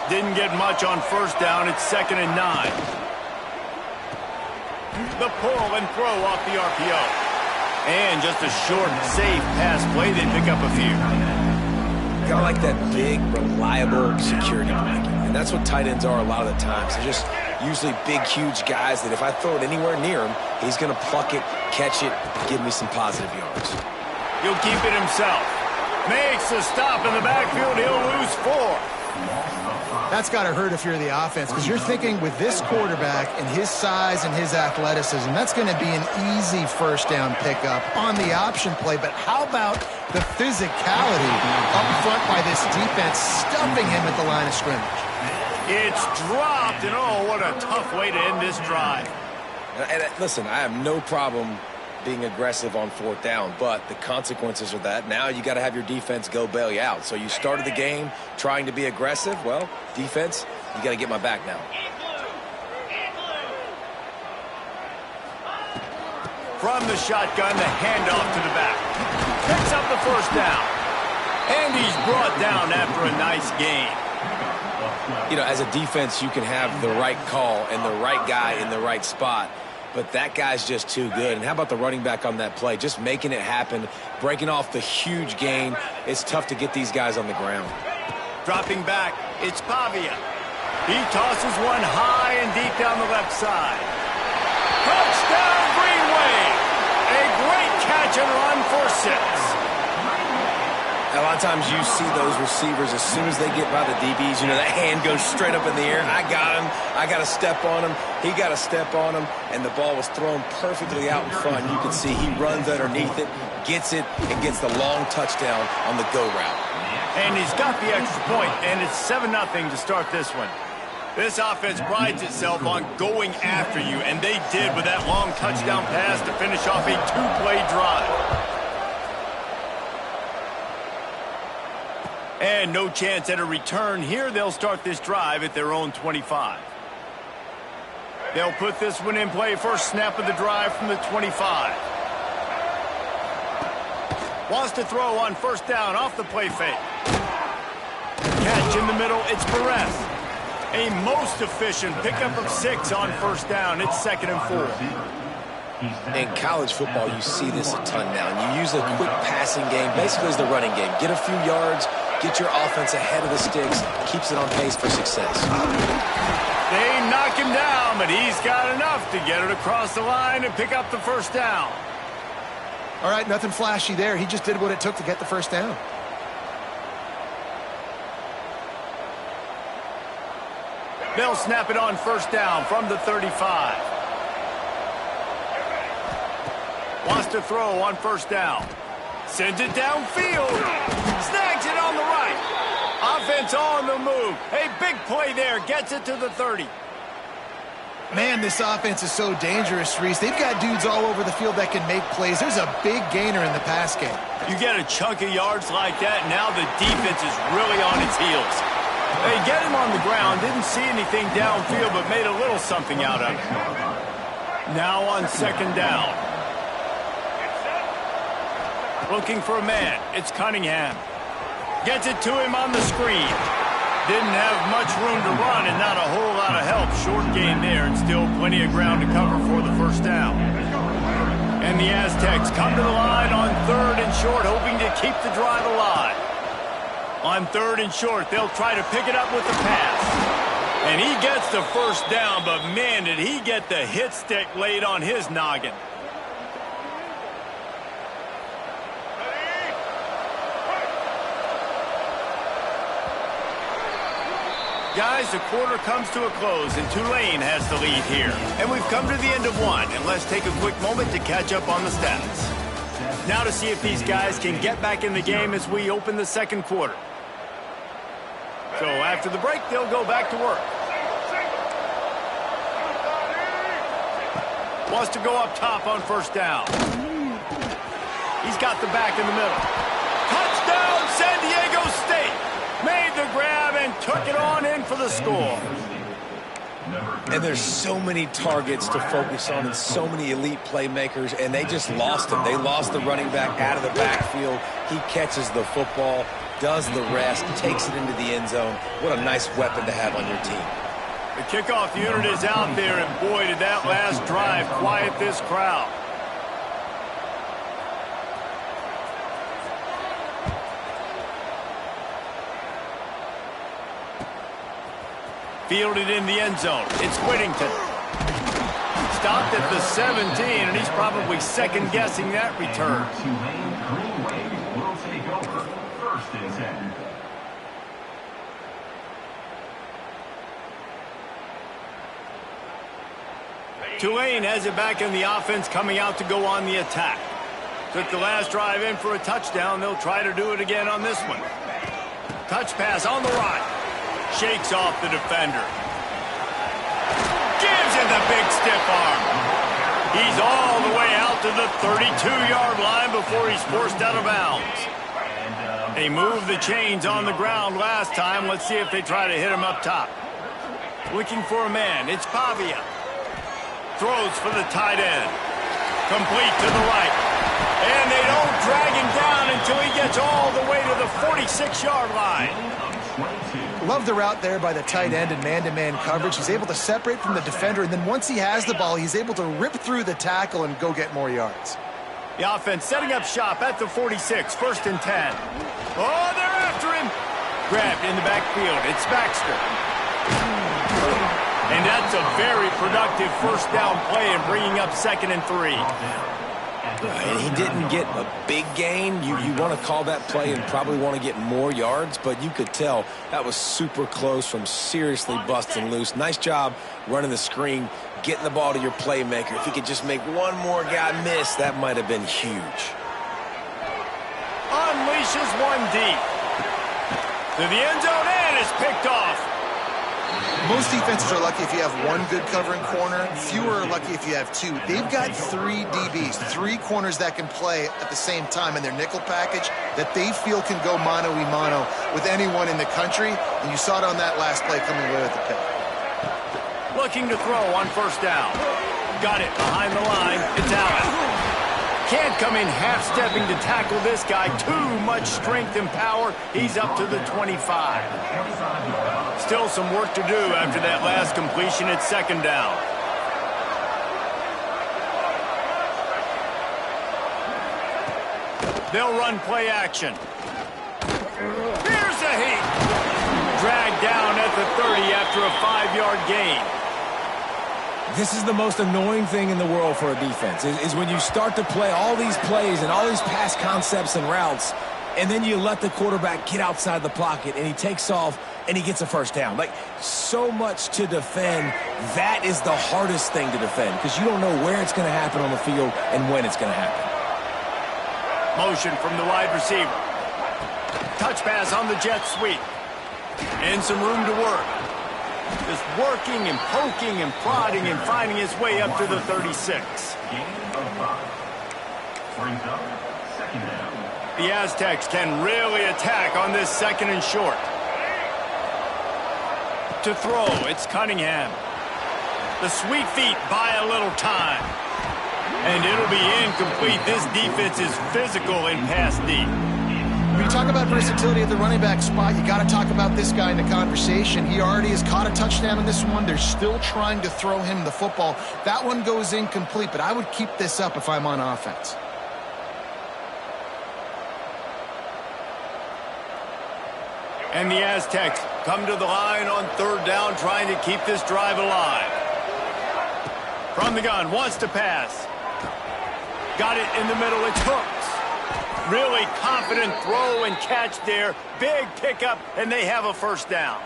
Didn't get much on 1st down. It's 2nd and 9. The pull and throw off the RPO. And just a short, safe pass play. They pick up a few. Kind of like that big, reliable security blanket. And that's what tight ends are a lot of the times. They're just usually big, huge guys that if I throw it anywhere near him, he's going to pluck it, catch it, give me some positive yards. He'll keep it himself. Makes a stop in the backfield. He'll lose 4. That's got to hurt if you're the offense, because you're thinking with this quarterback and his size and his athleticism, that's going to be an easy first down pickup on the option play. But how about the physicality up front by this defense, stuffing him at the line of scrimmage? It's dropped, and oh, what a tough way to end this drive. And listen, I have no problem being aggressive on 4th down, but the consequences are that now you got to have your defense go bail you out. So you started the game trying to be aggressive. Well, defense, you got to get my back now. From the shotgun, the handoff to the back. Picks up the first down. And he's brought down after a nice gain. You know, as a defense, you can have the right call and the right guy in the right spot. But that guy's just too good. And how about the running back on that play? Just making it happen, breaking off the huge gain. It's tough to get these guys on the ground. Dropping back, it's Pavia. He tosses one high and deep down the left side. Touchdown, Green Wave! A great catch and run for 6. A lot of times you see those receivers, as soon as they get by the DBs, you know, that hand goes straight up in the air. I got him. I got to step on him. He got to step on him. And the ball was thrown perfectly out in front. You can see he runs underneath it, gets it, and gets the long touchdown on the go route. And he's got the extra point, and it's 7-0 to start this one. This offense prides itself on going after you, and they did with that long touchdown pass to finish off a 2-play drive. And no chance at a return here. They'll start this drive at their own 25. They'll put this one in play. First snap of the drive from the 25. Wants to throw on first down off the play fake. Catch in the middle. It's Perez. A most efficient pickup of 6 on first down. It's 2nd and 4. In college football, you see this a ton now. And you use a quick passing game, basically as the running game. Get a few yards, get your offense ahead of the sticks, keeps it on pace for success. They knock him down, but he's got enough to get it across the line and pick up the first down. All right, nothing flashy there. He just did what it took to get the first down. They'll snap it on first down from the 35. Wants to throw on first down. Sends it downfield. Snags it on the right. Offense on the move. A big play there. Gets it to the 30. Man, this offense is so dangerous, Reese. They've got dudes all over the field that can make plays. There's a big gainer in the pass game. You get a chunk of yards like that, now the defense is really on its heels. They get him on the ground, didn't see anything downfield, but made a little something out of it. Now on second down. Looking for a man. It's Cunningham. Gets it to him on the screen. Didn't have much room to run and not a whole lot of help. Short gain there and still plenty of ground to cover for the first down. And the Aztecs come to the line on 3rd and short, hoping to keep the drive alive. On 3rd and short, they'll try to pick it up with the pass. And he gets the first down, but man, did he get the hit stick laid on his noggin. Guys, the quarter comes to a close, and Tulane has the lead here. And we've come to the end of one, and let's take a quick moment to catch up on the stats. Now to see if these guys can get back in the game as we open the second quarter. So after the break, they'll go back to work. Wants to go up top on first down. He's got the back in the middle. Touchdown, San Diego State! Made the grab and took it on in for the score. And there's so many targets to focus on and so many elite playmakers, and they just lost him. They lost the running back out of the backfield. He catches the football, does the rest, takes it into the end zone. What a nice weapon to have on your team. The kickoff unit is out there, and boy, did that last drive quiet this crowd. Fielded in the end zone. It's Whittington. Stopped at the 17, and he's probably second-guessing that return. Green Wave will take over. 1st and 10. Tulane has it back in the offense, coming out to go on the attack. Took the last drive in for a touchdown. They'll try to do it again on this one. Touch pass on the right. Shakes off the defender. Gives him the big stiff arm. He's all the way out to the 32-yard line before he's forced out of bounds. They moved the chains on the ground last time. Let's see if they try to hit him up top. Looking for a man. It's Pavia. Throws for the tight end. Complete to the right. And they don't drag him down until he gets all the way to the 46-yard line. Love the route there by the tight end in man-to-man coverage. He's able to separate from the defender, and then once he has the ball, he's able to rip through the tackle and go get more yards. The offense setting up shop at the 46, 1st and 10. Oh, they're after him. Grabbed in the backfield. It's Baxter. And that's a very productive first down play and bringing up 2nd and 3. And he didn't get a big gain. You want to call that play and probably want to get more yards, but you could tell that was super close from seriously busting loose. Nice job running the screen, getting the ball to your playmaker. If he could just make one more guy miss, that might have been huge. Unleashes one deep. To the end zone, and it's picked off. Most defenses are lucky if you have one good covering corner. Fewer are lucky if you have two. They've got 3 DBs, 3 corners that can play at the same time in their nickel package that they feel can go mano-a-mano with anyone in the country. And you saw it on that last play coming away with the pick. Looking to throw on 1st down. Got it behind the line. It's Allen. Can't come in half-stepping to tackle this guy. Too much strength and power. He's up to the 25. Still some work to do after that last completion at 2nd down. They'll run play action. Here's a heat. Dragged down at the 30 after a 5-yard gain. This is the most annoying thing in the world for a defense, is when you start to play all these plays and all these pass concepts and routes, and then you let the quarterback get outside the pocket, and he takes off, and he gets a 1st down. Like, so much to defend. That is the hardest thing to defend, because you don't know where it's going to happen on the field and when it's going to happen. Motion from the wide receiver. Touch pass on the jet sweep. And some room to work. Just working and poking and prodding and finding his way up to the 36. Gain of 5. Brings up 2nd down. The Aztecs can really attack on this 2nd and short. To throw, it's Cunningham. The sweet feet buy a little time. And it'll be incomplete. This defense is physical in pass deep. When you talk about versatility at the running back spot, you got to talk about this guy in the conversation. He already has caught a touchdown in this one. They're still trying to throw him the football. That one goes incomplete, but I would keep this up if I'm on offense. And the Aztecs come to the line on 3rd down, trying to keep this drive alive. From the gun, wants to pass. Got it in the middle, it's Hooks. Really confident throw and catch there. Big pickup, and they have a 1st down.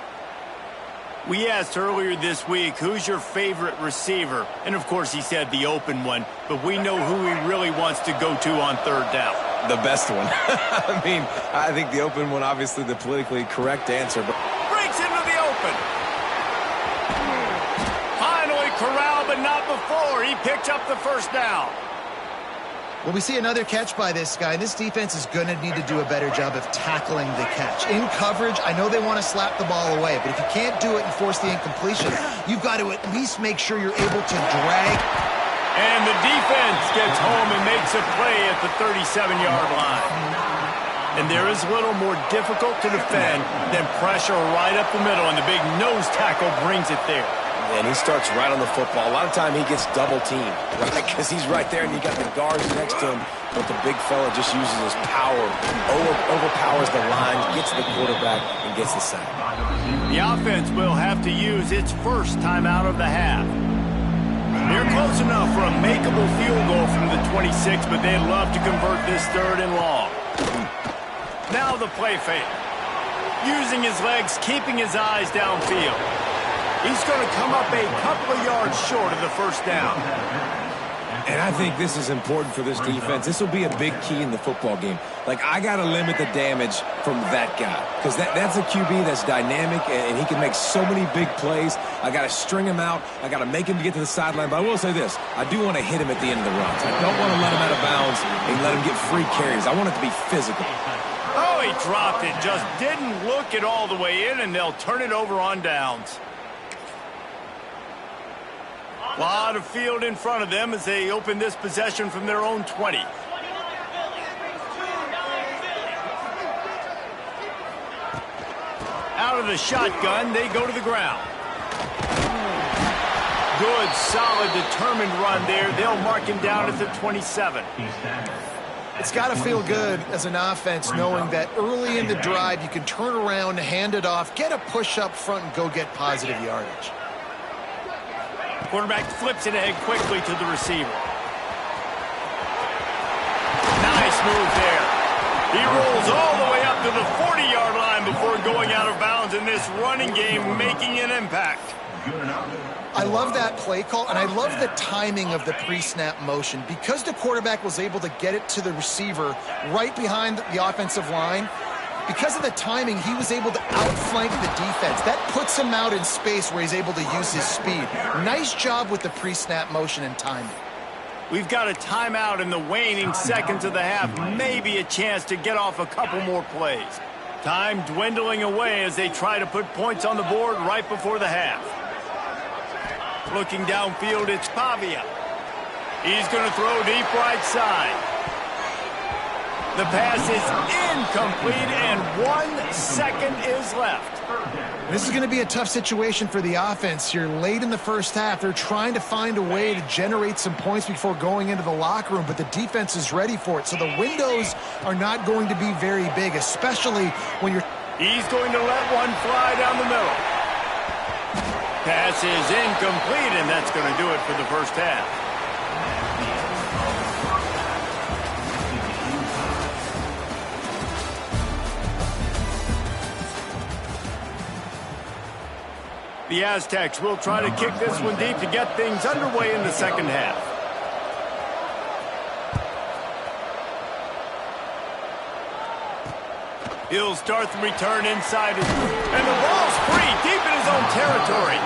We asked earlier this week, who's your favorite receiver? And, of course, he said the open one, but we know who he really wants to go to on 3rd down. The best one. I mean, I think the open one, obviously the politically correct answer. But Breaks into the open. Finally corralled, but not before. He picked up the 1st down. Well, we see another catch by this guy. This defense is going to need to do a better job of tackling the catch. In coverage, I know they want to slap the ball away, but if you can't do it and force the incompletion, you've got to at least make sure you're able to drag. And the defense gets home and makes a play at the 37-yard line. And there is a little more difficult to defend than pressure right up the middle, and the big nose tackle brings it there. and he starts right on the football. A lot of time he gets double teamed, right? Because he's right there and you got the guards next to him. But the big fella just uses his power, overpowers the line, gets to the quarterback, and gets the sack. The offense will have to use its first timeout of the half. They're close enough for a makeable field goal from the 26, but they'd love to convert this 3rd and long. Now the play fake. Using his legs, keeping his eyes downfield. He's going to come up a couple of yards short of the first down. And I think this is important for this defense. This will be a big key in the football game. Like, I got to limit the damage from that guy. Because that's a QB that's dynamic, and he can make so many big plays. I got to string him out. I got to make him to get to the sideline. But I will say this. I do want to hit him at the end of the runs. I don't want to let him out of bounds and let him get free carries. I want it to be physical. Oh, he dropped it. Just didn't look it all the way in, and they'll turn it over on downs. A lot of field in front of them as they open this possession from their own 20. Out of the shotgun, they go to the ground. Good, solid, determined run there. They'll mark him down at the 27. It's got to feel good as an offense knowing that early in the drive you can turn around, hand it off, get a push up front, and go get positive yardage. Quarterback flips it ahead quickly to the receiver. Nice move there. He rolls all the way up to the 40-yard line before going out of bounds in this running game, making an impact. I love that play call, and I love the timing of the pre-snap motion. Because the quarterback was able to get it to the receiver right behind the offensive line, because of the timing, he was able to outflank the defense. That puts him out in space where he's able to use his speed. Nice job with the pre-snap motion and timing. We've got a timeout in the waning seconds of the half. Maybe a chance to get off a couple more plays. Time dwindling away as they try to put points on the board right before the half. Looking downfield, it's Pavia. He's going to throw deep right side. The pass is incomplete, and 1 second is left. This is going to be a tough situation for the offense here. Late in the first half, they're trying to find a way to generate some points before going into the locker room, but the defense is ready for it. So the windows are not going to be very big, especially when you're... He's going to let one fly down the middle. Pass is incomplete, and that's going to do it for the first half. The Aztecs will try to kick this one deep to get things underway in the second half. He'll start the return inside, and the ball's free deep in his own territory.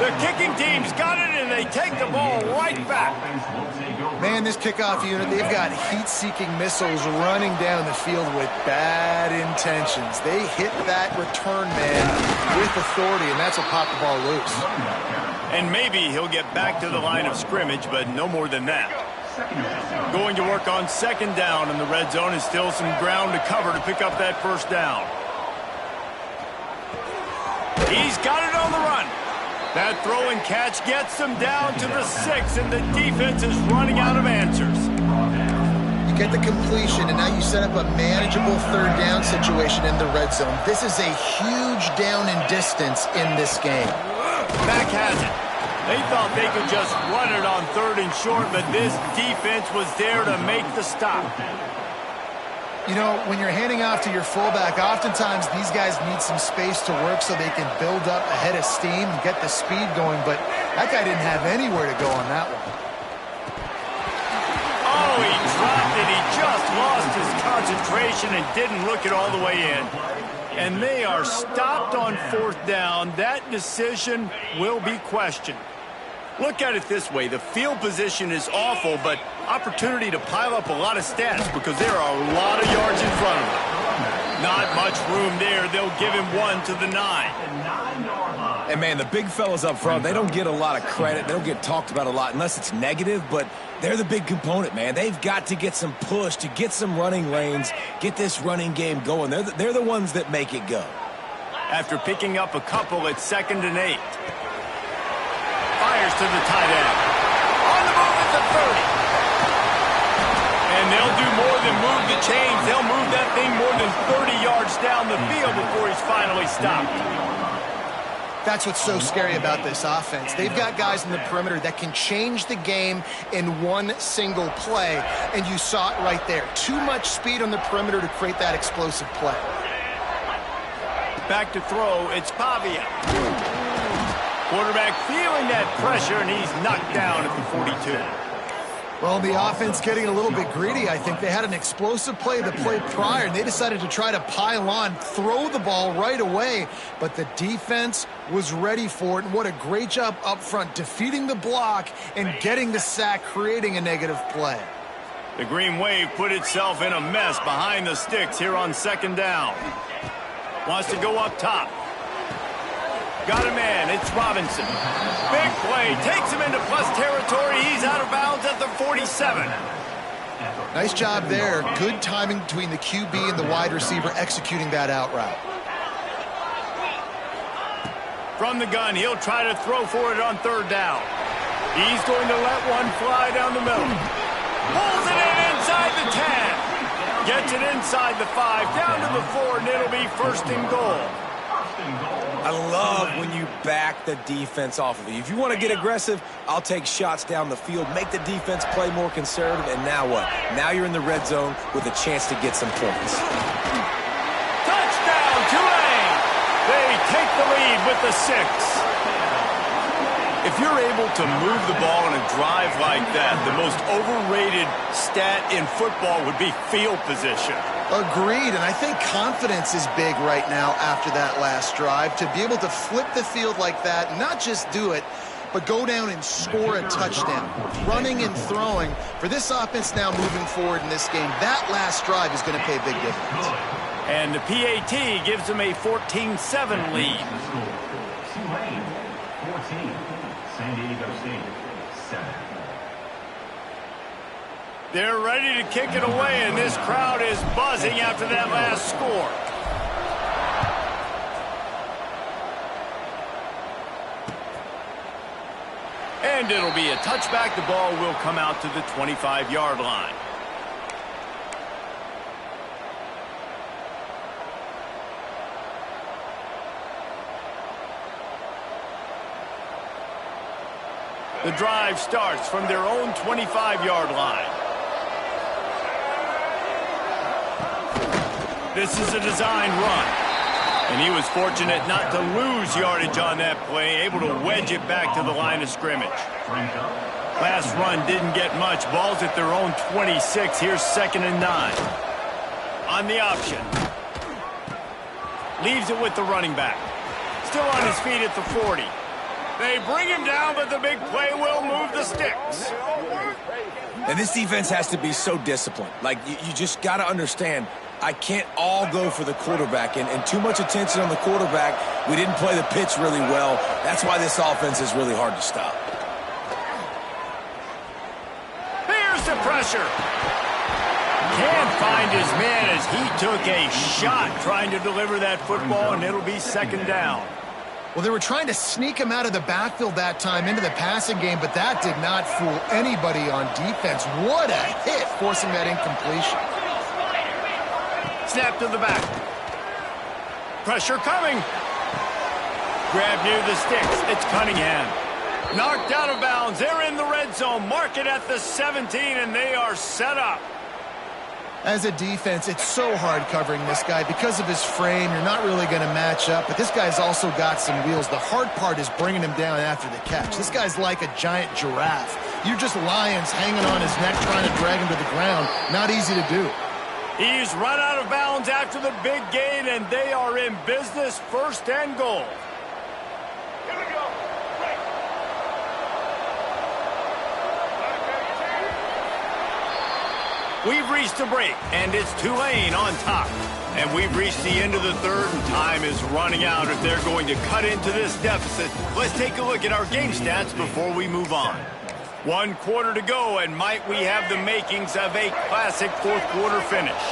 The kicking team's got it, and they take the ball right back. Man, this kickoff unit, they've got heat-seeking missiles running down the field with bad intentions. They hit that return man with authority, and that's what popped the ball loose. And maybe he'll get back to the line of scrimmage, but no more than that. Going to work on second down, and the red zone is still some ground to cover to pick up that first down. He's got it on the run. That throw and catch gets them down to the 6, and the defense is running out of answers. You get the completion, and now you set up a manageable third down situation in the red zone. This is a huge down in distance in this game. Back has it. They thought they could just run it on 3rd and short, but this defense was there to make the stop. You know, when you're handing off to your fullback, oftentimes these guys need some space to work so they can build up a head of steam and get the speed going, but that guy didn't have anywhere to go on that one. Oh, he dropped it. He just lost his concentration and didn't look it all the way in. And they are stopped on 4th down. That decision will be questioned. Look at it this way. The field position is awful, but opportunity to pile up a lot of stats because there are a lot of yards in front of him. Not much room there. They'll give him 1 to the 9. And, man, the big fellas up front, they don't get a lot of credit. They don't get talked about a lot unless it's negative, but they're the big component, man. They've got to get some push to get some running lanes, get this running game going. They're the ones that make it go. After picking up a couple at 2nd and 8. to the tight end. On the move at the 30. And they'll do more than move the chains. They'll move that thing more than 30 yards down the field before he's finally stopped. That's what's so scary about this offense. They've got guys in the perimeter that can change the game in one single play, and you saw it right there. Too much speed on the perimeter to create that explosive play. Back to throw, it's Pavia. Quarterback feeling that pressure, and he's knocked down at the 42. Well, the offense getting a little bit greedy. I think they had an explosive play the play prior, and they decided to try to pile on, throw the ball right away, but the defense was ready for it, and what a great job up front, defeating the block and getting the sack, creating a negative play. The Green Wave put itself in a mess behind the sticks here on second down. Wants to go up top. Got a man, it's Robinson. Big play, takes him into plus territory. He's out of bounds at the 47. Nice job there. Good timing between the QB and the wide receiver executing that out route. From the gun, he'll try to throw for it on third down. He's going to let one fly down the middle. Pulls it in inside the 10. Gets it inside the 5, down to the 4, and it'll be first and goal. I love when you back the defense off of you. If you want to get aggressive, I'll take shots down the field, make the defense play more conservative, and now what? Now you're in the red zone with a chance to get some points. Touchdown, Tulane! They take the lead with the 6. If you're able to move the ball in a drive like that, the most overrated stat in football would be field position. Agreed, and I think confidence is big right now after that last drive. To be able to flip the field like that, not just do it, but go down and score a touchdown. Running and throwing. For this offense now moving forward in this game, that last drive is going to pay big dividends. And the PAT gives them a 14-7 lead. Tulane, 14. San Diego State, 7. They're ready to kick it away, and this crowd is buzzing after that last score. And it'll be a touchback. The ball will come out to the 25-yard line. The drive starts from their own 25-yard line. This is a designed run. And he was fortunate not to lose yardage on that play, able to wedge it back to the line of scrimmage. Last run didn't get much. Ball's at their own 26. Here's 2nd and 9. On the option. Leaves it with the running back. Still on his feet at the 40. They bring him down, but the big play will move the sticks. And this defense has to be so disciplined. Like, you just got to understand, I can't all go for the quarterback. And too much attention on the quarterback. We didn't play the pitch really well. That's why this offense is really hard to stop. Here's the pressure. Can't find his man as he took a shot trying to deliver that football, and it'll be 2nd down. Well, they were trying to sneak him out of the backfield that time into the passing game, but that did not fool anybody on defense. What a hit, forcing that incompletion. Snap to the back. Pressure coming. Grab near the sticks. It's Cunningham. Knocked out of bounds. They're in the red zone. Mark it at the 17, and they are set up. As a defense, it's so hard covering this guy. Because of his frame, you're not really going to match up, but this guy's also got some wheels. The hard part is bringing him down after the catch. This guy's like a giant giraffe. You're just lions hanging on his neck trying to drag him to the ground. Not easy to do. He's run out of bounds after the big gain, and they are in business, 1st and goal. Here we go. We've reached a break, and it's Tulane on top. And we've reached the end of the 3rd, and time is running out if they're going to cut into this deficit. Let's take a look at our game stats before we move on. 1 quarter to go, and might we have the makings of a classic 4th quarter finish.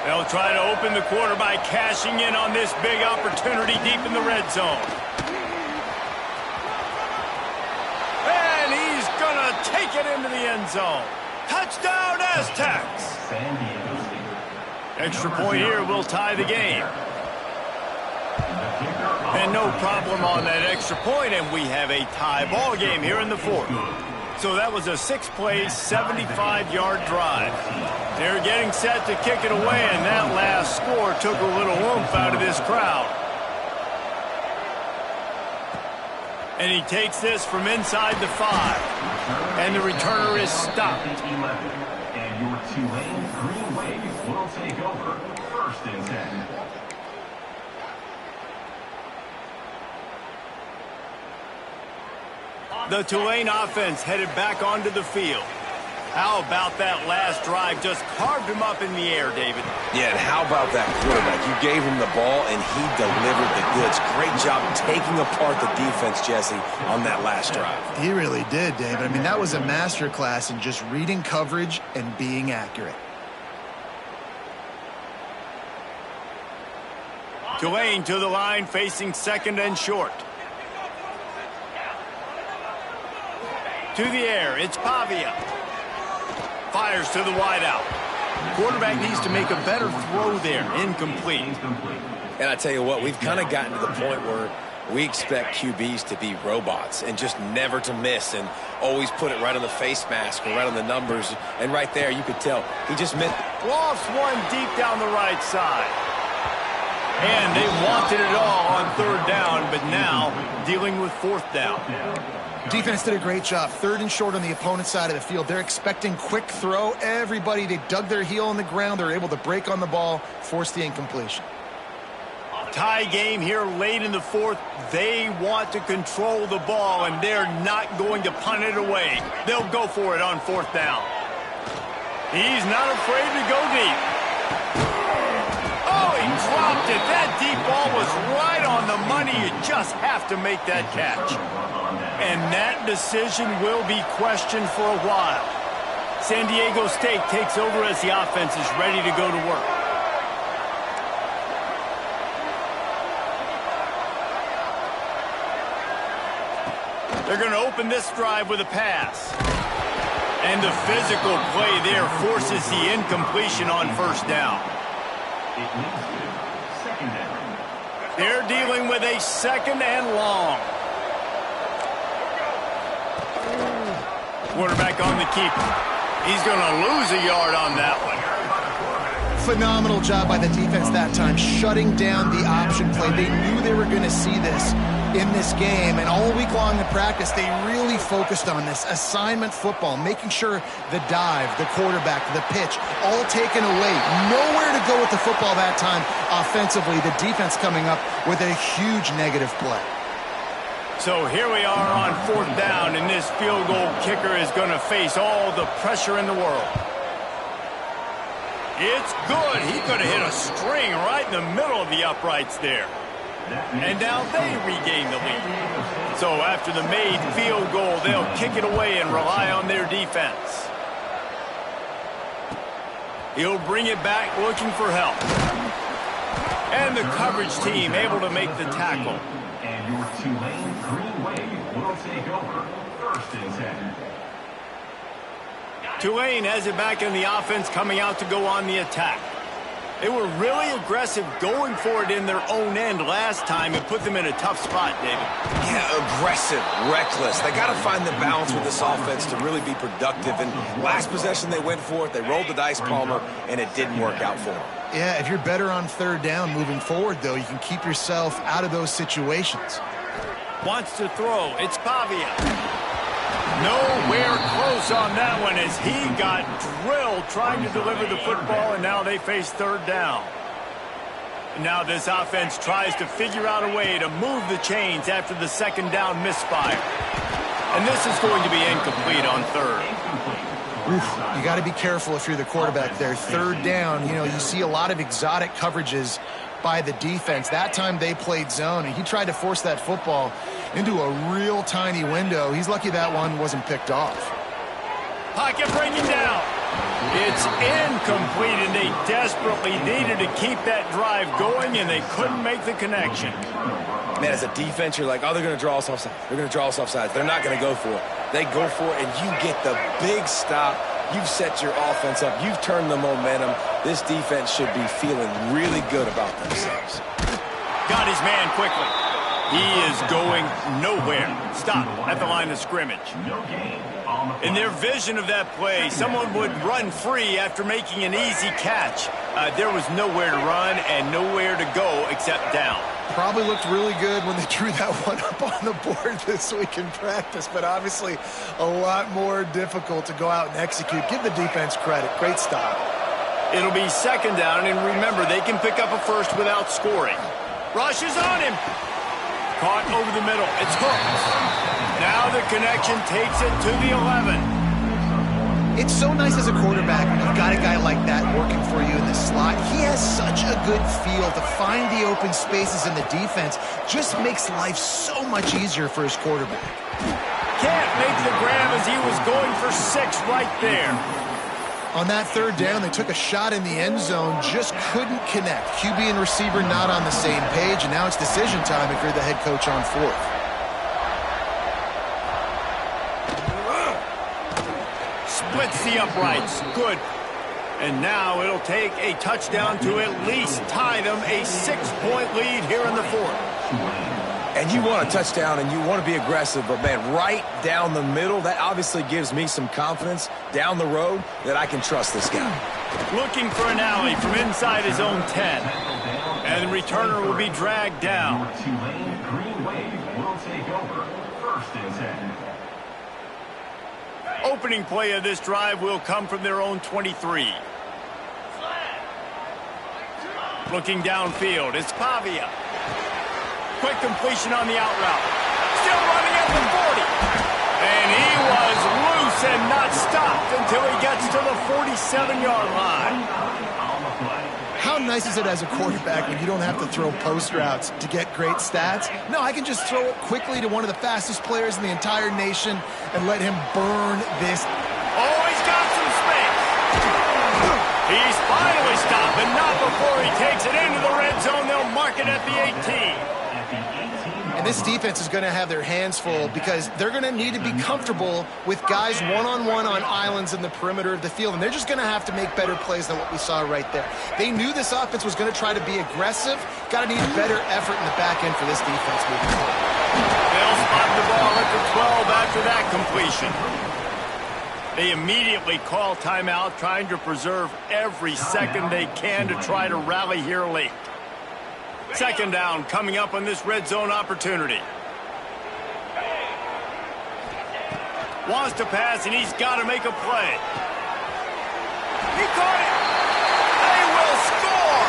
They'll try to open the quarter by cashing in on this big opportunity deep in the red zone. take it into the end zone. Touchdown, Aztecs! San Diego State. Extra point here will tie the game. And no problem on that extra point, and we have a tie ball game here in the fourth. So that was a 6-play, 75-yard drive. They're getting set to kick it away, and that last score took a little oomph out of this crowd. And he takes this from inside the 5. And the returner is stopped. And your Tulane Green Wave will take over 1st and 10. The Tulane offense headed back onto the field. How about that last drive? Just carved him up in the air, David. Yeah, and how about that quarterback? You gave him the ball, and he delivered the goods. Great job taking apart the defense, Jesse, on that last drive. He really did, David. I mean, that was a masterclass in just reading coverage and being accurate. Tulane to the line, facing 2nd and short. To the air, it's Pavia. Fires to the wideout. Quarterback needs to make a better throw there. Incomplete. And I tell you what, we've kind of gotten to the point where we expect QBs to be robots and just never to miss and always put it right on the face mask or right on the numbers. And right there, you could tell he just meant. Lofts one deep down the right side. And they wanted it all on 3rd down, but now dealing with 4th down. Defense did a great job. 3rd and short on the opponent's side of the field. They're expecting quick throw. Everybody, they dug their heel in the ground. They're able to break on the ball, force the incompletion. Tie game here late in the 4th. They want to control the ball, and they're not going to punt it away. They'll go for it on 4th down. He's not afraid to go deep. Oh, he dropped it. That deep ball was right on the money. You just have to make that catch. And that decision will be questioned for a while. San Diego State takes over as the offense is ready to go to work. They're going to open this drive with a pass. And the physical play there forces the incompletion on 1st down. It leads to 2nd down. They're dealing with a 2nd and long. Quarterback on the keeper. He's going to lose a yard on that one. Phenomenal job by the defense that time, shutting down the option play. They knew they were going to see this in this game, and all week long in practice, they really focused on this assignment football, making sure the dive, the quarterback, the pitch, all taken away. Nowhere to go with the football that time offensively. The defense coming up with a huge negative play. So here we are on 4th down, and this field goal kicker is going to face all the pressure in the world. It's good. He could have hit a string right in the middle of the uprights there. And now they regain the lead. So after the made field goal, they'll kick it away and rely on their defense. He'll bring it back looking for help. And the coverage team able to make the tackle. And your Tulane Green Wave will take over 1st and 10. Tulane has it back in the offense, coming out to go on the attack. They were really aggressive going for it in their own end last time and put them in a tough spot, David. Yeah, aggressive, reckless. They got to find the balance with this offense to really be productive. And last possession they went for it. They rolled the dice, Palmer, and it didn't work out for them. Yeah, if you're better on 3rd down moving forward, though, you can keep yourself out of those situations. Wants to throw. It's Pavia. Nowhere close on that one as he got drilled trying to deliver the football, and now they face 3rd down. And now this offense tries to figure out a way to move the chains after the 2nd down misfire. And this is going to be incomplete on 3rd. Oof, you got to be careful if you're the quarterback there. 3rd down, you know, you see a lot of exotic coverages by the defense. That time they played zone, and he tried to force that football into a real tiny window. He's lucky that one wasn't picked off. Pocket breaking down. It's incomplete, and they desperately needed to keep that drive going, and they couldn't make the connection. Man, as a defense, you're like, oh, they're going to draw us offside. They're going to draw us offside. They're not going to go for it. They go for it, and you get the big stop. You've set your offense up. You've turned the momentum. This defense should be feeling really good about themselves. Got his man quickly. He is going nowhere. Stop at the line of scrimmage. In their vision of that play, someone would run free after making an easy catch. There was nowhere to run and nowhere to go except down. Probably looked really good when they drew that one up on the board this week in practice, but obviously a lot more difficult to go out and execute. Give the defense credit. Great stop. It'll be second down, and remember, they can pick up a first without scoring. Rush is on him. Caught over the middle. It's hooked. Now the connection takes it to the 11. It's so nice as a quarterback when you've got a guy like that working for you in the slot. He has such a good feel to find the open spaces in the defense. Just makes life so much easier for his quarterback. Can't make the grab as he was going for 6 right there. On that third down, they took a shot in the end zone, just couldn't connect. QB and receiver not on the same page, and now it's decision time if you're the head coach on fourth. Splits the uprights. Good. And now it'll take a touchdown to at least tie them a 6-point lead here in the fourth. And you want a touchdown and you want to be aggressive, but, man, right down the middle, that obviously gives me some confidence down the road that I can trust this guy. Looking for an alley from inside his own 10. And the returner will be dragged down. Green Wave will take over. First and 10. Opening play of this drive will come from their own 23. Looking downfield, it's Pavia. Quick completion on the out route. Still running at the 40. And he was loose and not stopped until he gets to the 47-yard line. How nice is it as a quarterback when you don't have to throw post routes to get great stats? No, I can just throw it quickly to one of the fastest players in the entire nation and let him burn this. Oh, he's got some space. He's finally stopped, but not before he takes it into the red zone. They'll mark it at the 18. And this defense is going to have their hands full because they're going to need to be comfortable with guys one-on-one on islands in the perimeter of the field. And they're just going to have to make better plays than what we saw right there. They knew this offense was going to try to be aggressive. Got to need better effort in the back end for this defense moving forward. They'll spot the ball at the 12 after that completion. They immediately call timeout, trying to preserve every second they can to try to rally here late. Second down coming up on this red zone opportunity. Wants to pass, and he's got to make a play. He caught it. They will score.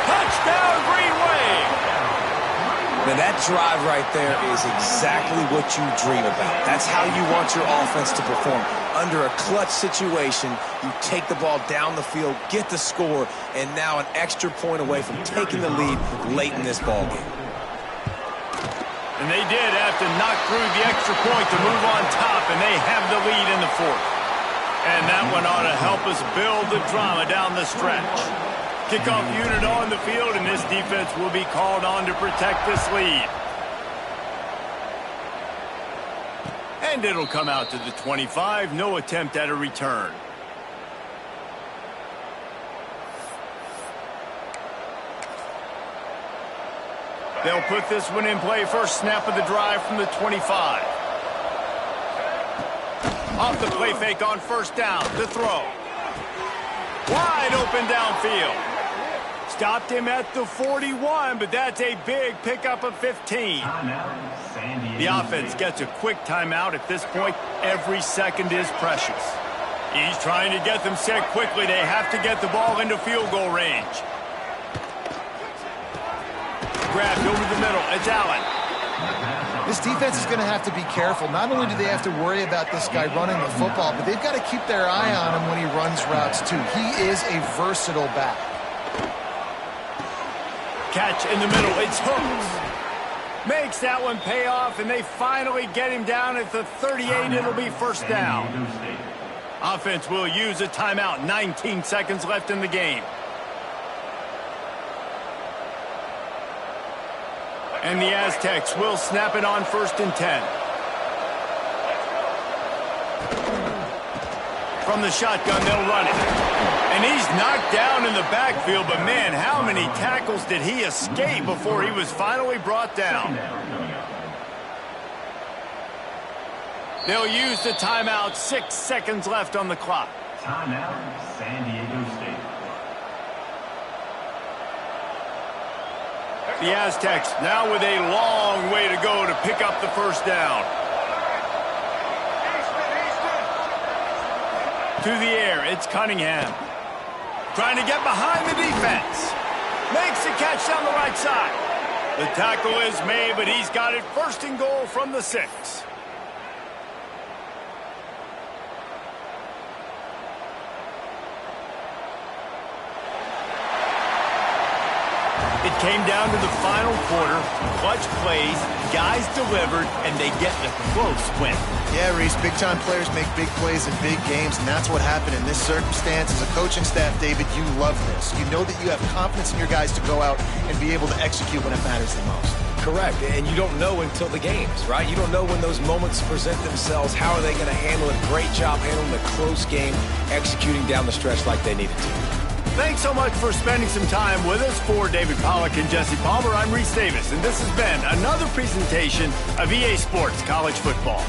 Touchdown, Green Wave. Now, that drive right there is exactly what you dream about. That's how you want your offense to perform. Under a clutch situation, you take the ball down the field, get the score, and now an extra point away from taking the lead late in this ball game. And they did have to knock through the extra point to move on top, and they have the lead in the fourth. And that one ought to help us build the drama down the stretch. Kickoff unit on the field, and this defense will be called on to protect this lead. And it'll come out to the 25. No attempt at a return. They'll put this one in play. First snap of the drive from the 25. Off the play fake on first down. The throw. Wide open downfield. Stopped him at the 41, but that's a big pickup of 15. The offense gets a quick timeout. At this point, every second is precious. He's trying to get them set quickly. They have to get the ball into field goal range. Grabbed over the middle. It's Allen. This defense is going to have to be careful. Not only do they have to worry about this guy running the football, but they've got to keep their eye on him when he runs routes too. He is a versatile back. Catch in the middle. It's hooked. Makes that one pay off, and they finally get him down at the 38. It'll be first down. Offense will use a timeout. 19 seconds left in the game. And the Aztecs will snap it on 1st and 10. From the shotgun, they'll run it. And he's knocked down in the backfield, but man, how many tackles did he escape before he was finally brought down? They'll use the timeout. 6 seconds left on the clock. Timeout, San Diego State. The Aztecs now with a long way to go to pick up the first down. Through the air, it's Cunningham. Trying to get behind the defense. Makes the catch down the right side. The tackle is made, but he's got it first and goal from the 6. It came down to the final quarter. Clutch plays, guys delivered, and they get the close win. Yeah, Reese, big-time players make big plays in big games, and that's what happened in this circumstance. As a coaching staff, David, you love this. You know that you have confidence in your guys to go out and be able to execute when it matters the most. Correct, and you don't know until the games, right? You don't know when those moments present themselves. How are they going to handle it? Great job handling the close game, executing down the stretch like they needed to. Thanks so much for spending some time with us. For David Pollack and Jesse Palmer, I'm Reese Davis, and this has been another presentation of EA Sports College Football.